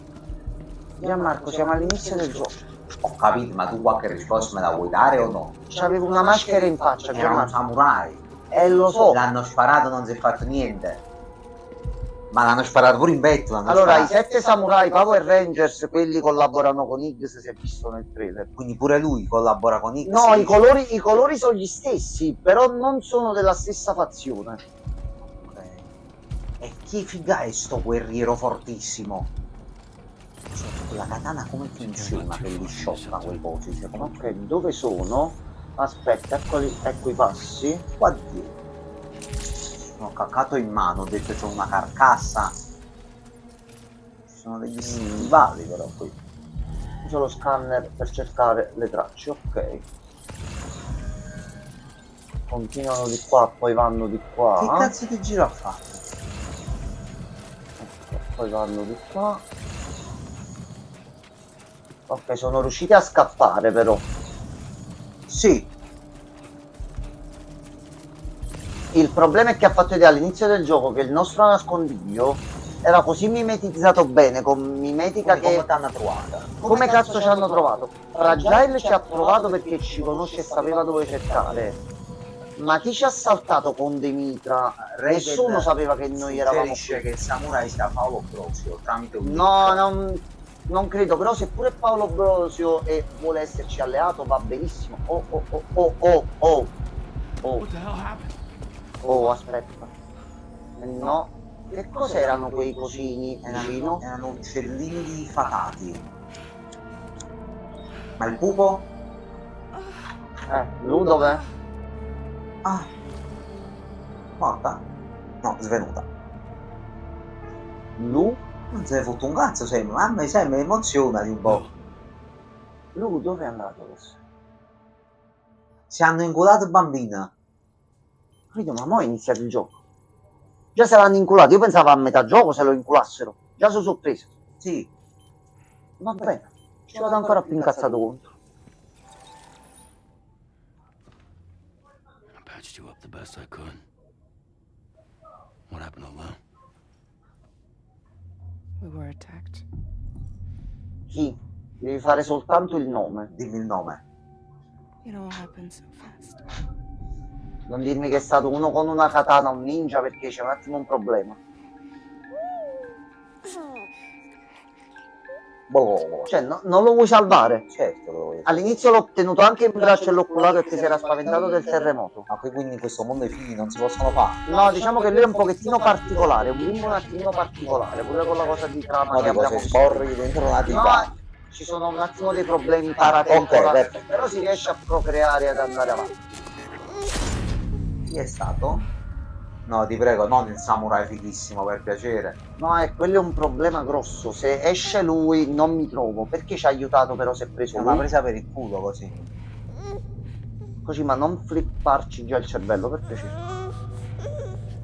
Gianmarco, siamo all'inizio del gioco. Ho capito, ma tu qualche risposta me la vuoi dare o no? C'avevo una maschera in faccia, Era un Gianmarco. samurai. Lo so. L'hanno sparato, non si è fatto niente. Ma l'hanno sparato pure in petto. l'hanno Allora, i sparato. 7 samurai Power Rangers, quelli collaborano con Higgs, si è visto nel trailer. Quindi pure lui collabora con X. No, i colori sono gli stessi, però non sono della stessa fazione. Ok. E che figa è sto guerriero fortissimo? Cioè, quella katana come funziona che li sciocca quei cosi? Secondo me? Ok, dove sono? Aspetta, ecco i passi. Qua dietro. Ho caccato in mano, ho detto c'è una carcassa. Ci sono degli stivali però qui. Uso lo scanner per cercare le tracce, ok. Continuano di qua, poi vanno di qua. Che cazzo di giro ha fatto? Ecco, poi vanno di qua. Ok, sono riusciti a scappare però. Sì. Il problema è che ha fatto vedere all'inizio del gioco che il nostro nascondiglio era così mimetizzato bene, con mimetica Come che... ti hanno trovata? Come cazzo ci hanno trovato? Fragile ci ha trovato perché ci conosce e sapeva dove cercare. Ma chi ci ha assaltato con De Mitra? Nessuno sapeva che noi eravamo Suggerisce qui. che il samurai sia Paolo Brosio tramite un No, link. non credo, però se pure Paolo Brosio vuole esserci alleato va benissimo. Oh, What the hell happened? oh, aspetta. No. Che cos'erano quei cosini vicino? Erano uccellini fatati. Ma il pupo? Lui dov'è? Ah. Morta? No, svenuta. Lui? Non se ne fotte un cazzo, sembra. A me sembra, emoziona di un po'. Lui dove è andato adesso? Si hanno inculato bambina. Credo, ma mo' è iniziato il gioco. Già se l'hanno inculato, io pensavo a metà gioco se lo inculassero. Già sono sorpreso. Sì. Va bene, ci vado ancora più incazzato contro. I patched you up the best I could. What happened to Lou? We were attacked. Chi? Devi fare soltanto il nome. Dimmi il nome. It all happened so fast. Non dirmi che è stato uno con una katana, un ninja, perché c'è un attimo un problema. Cioè, non lo vuoi salvare? Certo lo voglio. All'inizio l'ho tenuto anche in braccio e l'ho curato perché si era spaventato del terremoto. Ma qui quindi in questo mondo i figli non si possono fare. No, diciamo che lui è un pochettino particolare, un bimbo un attimino particolare, pure con la cosa di trama No, che dico, abbiamo se sporri dentro una diva. No, ci sono un attimo dei problemi paratemporali, perfetto. però si riesce a procreare e ad andare avanti. Chi è stato? No, ti prego, non il samurai fighissimo, per piacere. No, quello è un problema grosso, se esce lui non mi trovo, perché ci ha aiutato però se è preso Ma lui? presa per il culo così. Così, ma non flipparci già il cervello, per piacere.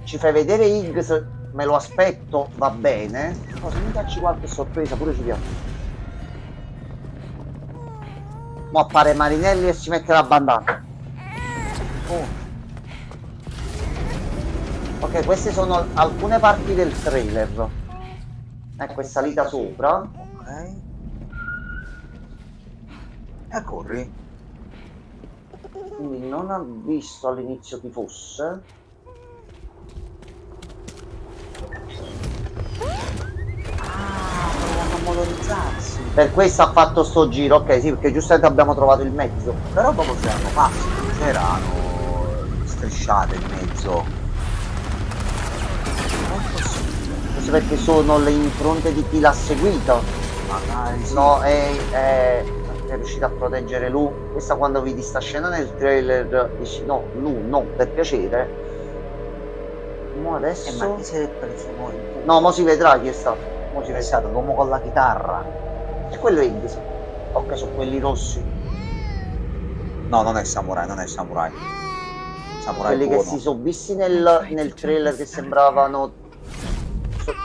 Ci fai vedere Higgs, me lo aspetto, va bene. No, se mi dacci qualche sorpresa pure ci piace. Mo appare Marinelli e si mette la bandana. Oh. Ok, queste sono alcune parti del trailer. Ecco, è salita sopra. Ok. E corri. Quindi non ha visto all'inizio chi fosse. Volevano motorizzarsi. Per questo ha fatto sto giro, ok, sì, perché giustamente abbiamo trovato il mezzo. Però dopo c'erano passi, non c'erano strisciate in mezzo. Questo perché sono le impronte di chi l'ha seguito. Magari sì. No, perché è riuscito a proteggere Lu. Questa quando vedi sta scena nel trailer dici no, Lu no, per piacere. Mo adesso... Ma chi si è preso poi? No, mo si vedrà chi è stato. Mo si È vedrà. stato l'uomo con la chitarra. E quello è Iggs. Ok, sono quelli rossi. No, non è samurai, non è samurai. Samurai Quelli che buono. si sono visti nel trailer che sembravano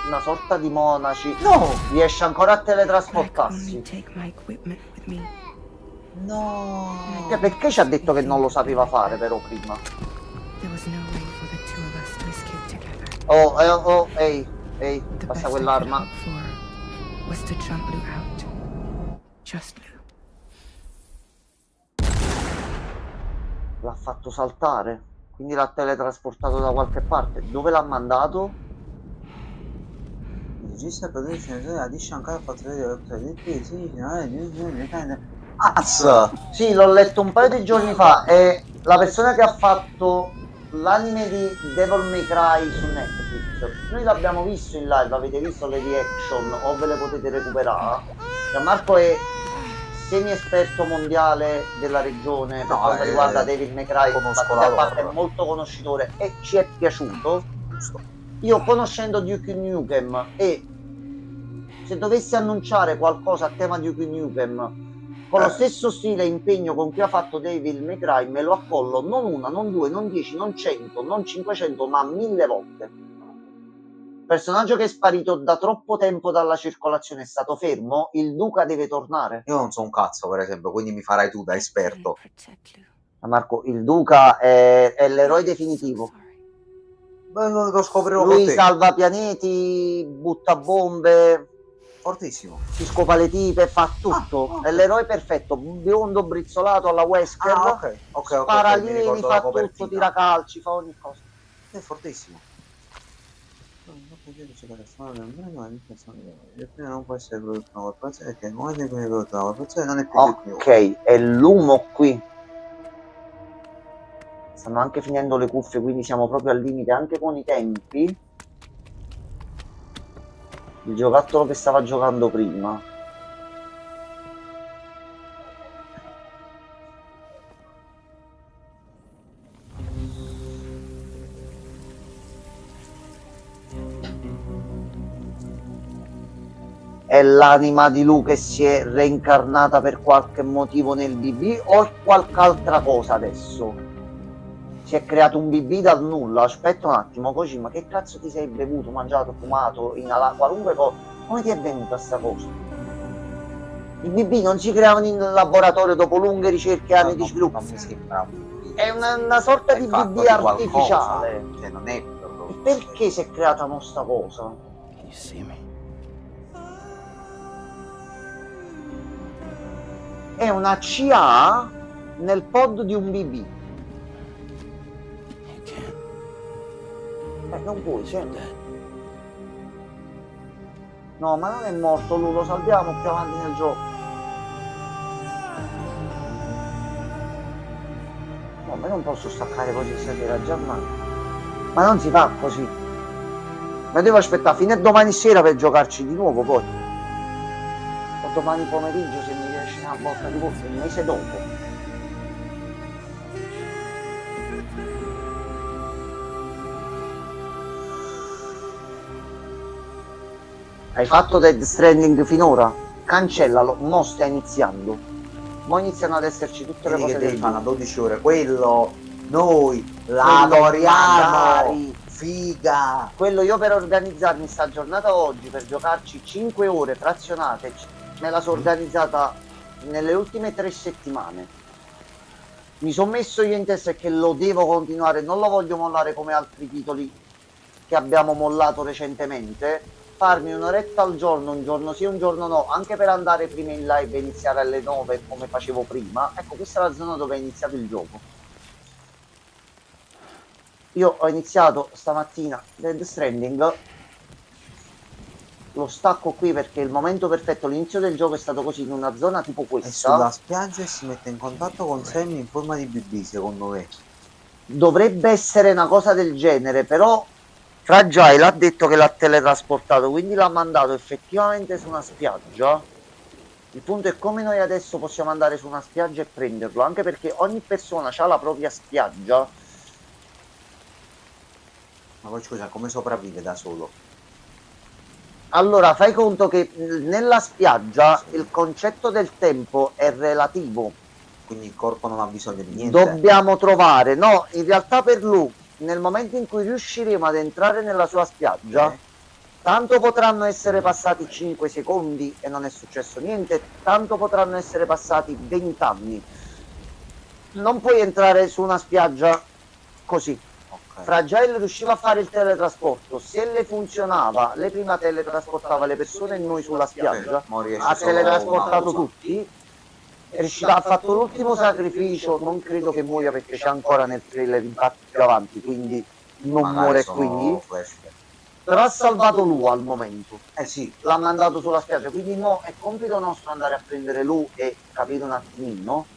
una sorta di monaci. No! Riesce ancora a But I could only teletrasportarsi. take my equipment with me. No! Perché ci ha detto che non lo sapeva fare però prima? There was no way for the two of us to escape together. Oh, ehi, The passa best I could quell'arma. hope for was to jump Lou out. Just Lou. L'ha fatto saltare, quindi l'ha teletrasportato da qualche parte. Dove l'ha mandato? Il regista produce di Shankar ha fatto vedere Sì, l'ho letto un paio di giorni fa. È la persona che ha fatto l'anime di Devil May Cry su Netflix. Noi l'abbiamo visto in live, avete visto le reaction o ve le potete recuperare. Gianmarco è semi-esperto mondiale della regione per No, quanto riguarda Devil May Cry, conosco a la parte è lore. molto conoscitore e ci è piaciuto. Giusto. Io conoscendo Duke Nukem e se dovessi annunciare qualcosa a tema Duke Nukem con lo stesso stile e impegno con cui ha fatto Devil May Cry me lo accollo non una, non due, non 10, non 100, non 500 ma 1000 volte. Personaggio che è sparito da troppo tempo dalla circolazione, è stato fermo, il Duca deve tornare. Io non so un cazzo, per esempio, quindi mi farai tu da esperto. Ma Marco, il Duca è l'eroe definitivo. Beh, lo scoprirò con Lui te. salva pianeti, butta bombe, Fortissimo. si scopa le tipe, fa tutto. ok. È l'eroe perfetto, biondo brizzolato alla Wesker, Ok, spara mi alieni, ricordo fa la tutto, copertina. tira calci, fa ogni cosa. È fortissimo. Non può essere prodotto una corporazione perché il momento in cui viene prodotta una corporazione non è più Duke Nukem. Ok, è l'umo qui. Stanno anche finendo le cuffie, quindi siamo proprio al limite anche con i tempi. Il giocattolo che stava giocando prima. È l'anima di Lu che si è reincarnata per qualche motivo nel BB o è qualche altra cosa adesso? Si è creato un BB dal nulla. Aspetta un attimo, Kojima, che cazzo ti sei bevuto, mangiato, fumato, inalato, qualunque cosa? Come ti è venuta sta cosa? I BB non si creavano in laboratorio dopo lunghe ricerche e anni di sviluppo. Non mi sembra È una sorta di fatto BB di artificiale. qualcosa, cioè non è proprio... E perché si è creata questa cosa? Can you see me? È una CA nel pod di un BB. You can't. Non puoi, You're certo. dead. No, ma non è morto lui, lo salviamo più avanti nel gioco. No, ma non posso staccare così stasera, già ma non si fa così. Ma devo aspettare fino a domani sera per giocarci di nuovo poi. O domani pomeriggio se mi riesce una botta di colpo, un mese dopo. Hai fatto Dead Stranding finora? Cancellalo, mo sta iniziando. Mo iniziano ad esserci tutte le Quindi cose che devi del fare a gioco. 12 ore, quello noi Quello l'adoriamo, magari. figa. Quello io per organizzarmi sta giornata oggi, per giocarci 5 ore frazionate, me la sono organizzata nelle ultime 3 settimane. Mi sono messo io in testa che lo devo continuare, non lo voglio mollare come altri titoli che abbiamo mollato recentemente. Farmi un'oretta al giorno, un giorno sì, un giorno no, anche per andare prima in live e iniziare alle 9 come facevo prima. Ecco, questa è la zona dove è iniziato il gioco. Io ho iniziato stamattina Dead Stranding, lo stacco qui perché è il momento perfetto, l'inizio del gioco è stato così, in una zona tipo È questa. sulla spiaggia e si mette in contatto con Sammy in forma di BB, secondo me. Dovrebbe essere una cosa del genere, però Fragile ha detto che l'ha teletrasportato, quindi l'ha mandato effettivamente su una spiaggia. Il punto è come noi adesso possiamo andare su una spiaggia e prenderlo, anche perché ogni persona ha la propria spiaggia. Ma poi scusa, come sopravvive da solo? Allora, fai conto che nella spiaggia il concetto del tempo è relativo. Quindi il corpo non ha bisogno di niente. Dobbiamo trovare, no, in realtà per lui, nel momento in cui riusciremo ad entrare nella sua spiaggia, tanto potranno essere passati 5 secondi e non è successo niente, tanto potranno essere passati 20 anni. Non puoi entrare su una spiaggia così. Fragile riusciva a fare il teletrasporto, se le funzionava, lei prima teletrasportava le persone e noi sulla spiaggia, ha teletrasportato tutti, è riuscita, ha fatto l'ultimo sacrificio, non credo che muoia perché c'è ancora nel trailer infatti più avanti, quindi non Magari muore sono qui, flashback. però ha salvato lui al momento, Sì, l'ha mandato sulla spiaggia, quindi mo è compito nostro andare a prendere lui e capire un attimino.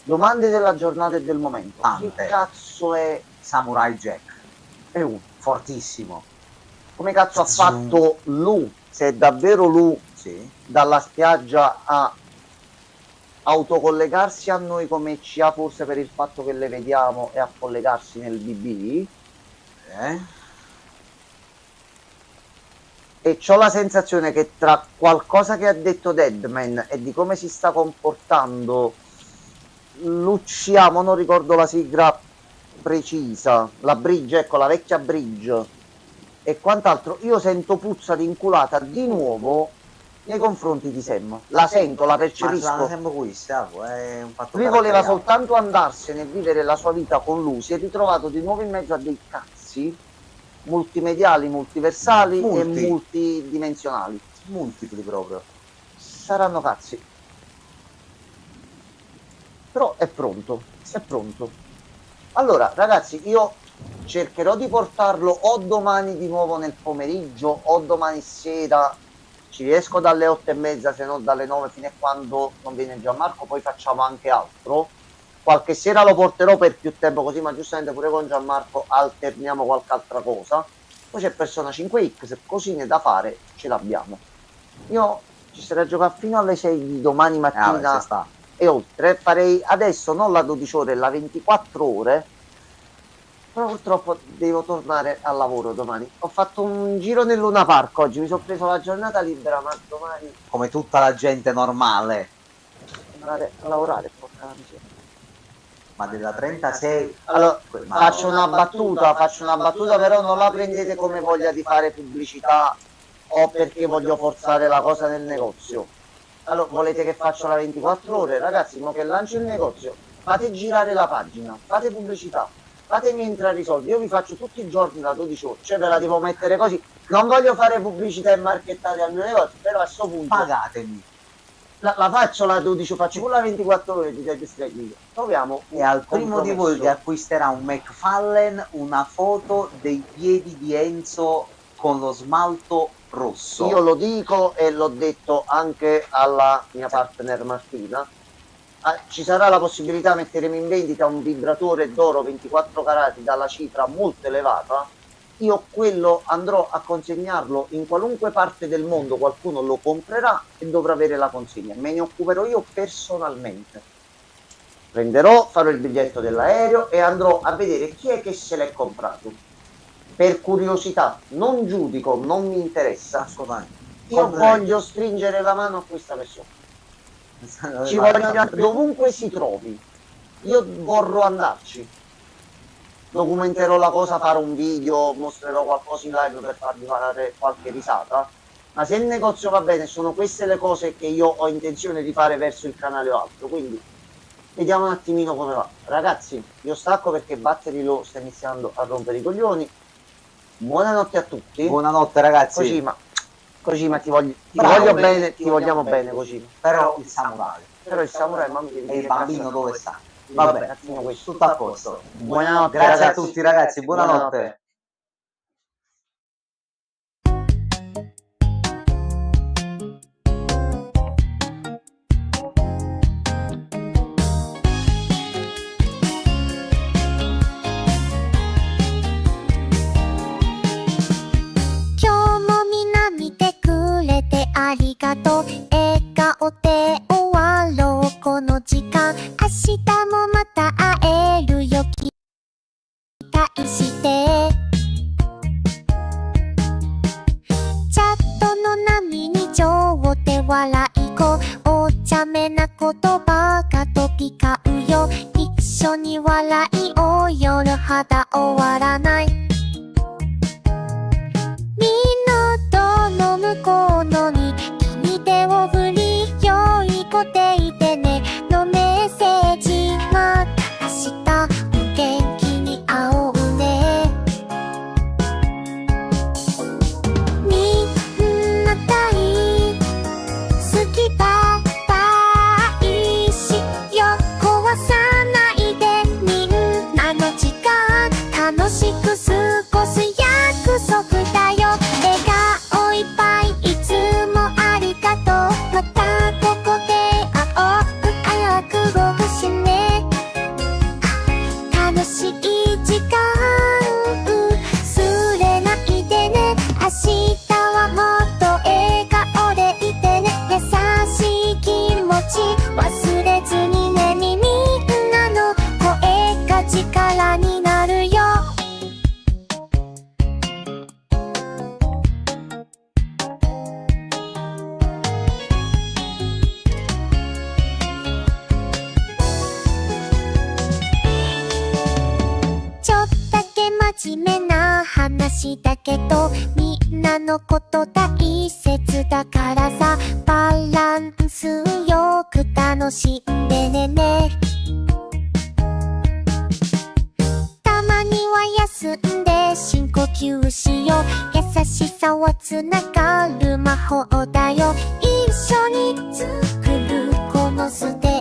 Domande della giornata e del momento. Tante. Che cazzo è Samurai Jack. è uno? Fortissimo. Come cazzo ha Zoom. fatto lui, se è davvero lui, Sì. dalla spiaggia a autocollegarsi a noi come CA, forse per il fatto che le vediamo, e a collegarsi nel BB? E c'ho la sensazione che tra qualcosa che ha detto Deadman e di come si sta comportando Luciamo, non ricordo la sigla precisa, la bridge, ecco, la vecchia bridge e quant'altro, io sento puzza di inculata di nuovo nei confronti di Sam. La sento, la Ma percepisco. sarà sempre questa, è un fatto Lui voleva caratteriale. soltanto andarsene e vivere la sua vita con lui, si è ritrovato di nuovo in mezzo a dei cazzi multimediali, multiversali e multidimensionali. Multipli proprio. Saranno cazzi. Però è pronto, è pronto. Allora, ragazzi, io cercherò di portarlo o domani di nuovo nel pomeriggio o domani sera. Ci riesco dalle 8:30, se no dalle 9 fino a quando non viene Gianmarco, poi facciamo anche altro. Qualche sera lo porterò per più tempo così, ma giustamente pure con Gianmarco alterniamo qualche altra cosa. Poi c'è Persona 5X, cosine da fare ce l'abbiamo. Io ci sarei a giocare fino alle 6 di domani mattina. Vabbè, ci sta. E oltre farei adesso non la 12 ore, la 24 ore, però purtroppo devo tornare al lavoro domani. Ho fatto un giro nel Luna Park oggi, mi sono preso la giornata libera, ma domani Come tutta la gente normale. andare a lavorare, porca la miseria. Ma della 36... Allora, Ma faccio una battuta, però non la prendete come voglia di fare pubblicità o perché voglio forzare la cosa nel negozio. Allora, volete che faccia la 24 ore? Ragazzi, mo che lancio il negozio, fate girare la pagina, fate pubblicità, fatemi entrare i soldi, io vi faccio tutti i giorni da 12 ore, cioè ve la devo mettere così, non voglio fare pubblicità e marchettare al mio negozio, però a sto punto pagatemi. la faccio la 12, faccio pure la 24 ore di Dead Stranding. Troviamo E al primo di voi che acquisterà un McFarlane una foto dei piedi di Enzo con lo smalto rosso. Io lo dico e l'ho detto anche alla mia partner Martina. Ci sarà la possibilità, metteremo in vendita un vibratore d'oro 24 carati dalla cifra molto elevata. Io quello andrò a consegnarlo in qualunque parte del mondo, qualcuno lo comprerà e dovrà avere la consegna. Me ne occuperò io personalmente. Prenderò, farò il biglietto dell'aereo e andrò a vedere chi è che se l'è comprato. Per curiosità, non giudico, non mi interessa. Assolutamente. Io voglio stringere la mano a questa persona. Ci voglio andare dovunque si trovi. Io vorrò andarci. Documenterò la cosa, farò un video, mostrerò qualcosa in live per farvi fare qualche risata. Ma se il negozio va bene, sono queste le cose che io ho intenzione di fare verso il canale o altro. Quindi vediamo un attimino come va. Ragazzi, io stacco perché Battery Low sta iniziando a rompere i coglioni. Buonanotte a tutti. Buonanotte ragazzi. Così, ti voglio bene, ti vogliamo bene così. Però il samurai. Mamma mia, E il bambino dove sta? Vabbè, Tutto a posto. Buonanotte, Grazie ragazzi. a tutti ragazzi, buonanotte. Io もみんな見てくれてありがとう。笑顔顔で終わろうこの時間。明日もまた会えるよ期待して。チャットの波に上手笑い子。お茶目な言葉が飛び交うよ。一緒に笑いを夜肌終わらない。港の向こうのに君手を振り良い子でいてねのメッセージ。また明日お元気に会おうね。みんな大好きばばいしよ壊さないで。みんなの時間楽しく過ごす約束だよ。笑顔いっぱいいつもありがとう。またここで会おう。早くごふしね。楽しい時間忘れないでね。明日はもっと笑顔でいてね。優しい気持ち忘れずにね。みんなの声が力になるよ。ちょっとだけ真面目な話だけどみんなのこと大切だからさ。バランスよく楽しんでね。たまには休んで深呼吸しよう。優しさはつながる魔法だよ。一緒に作るこのステ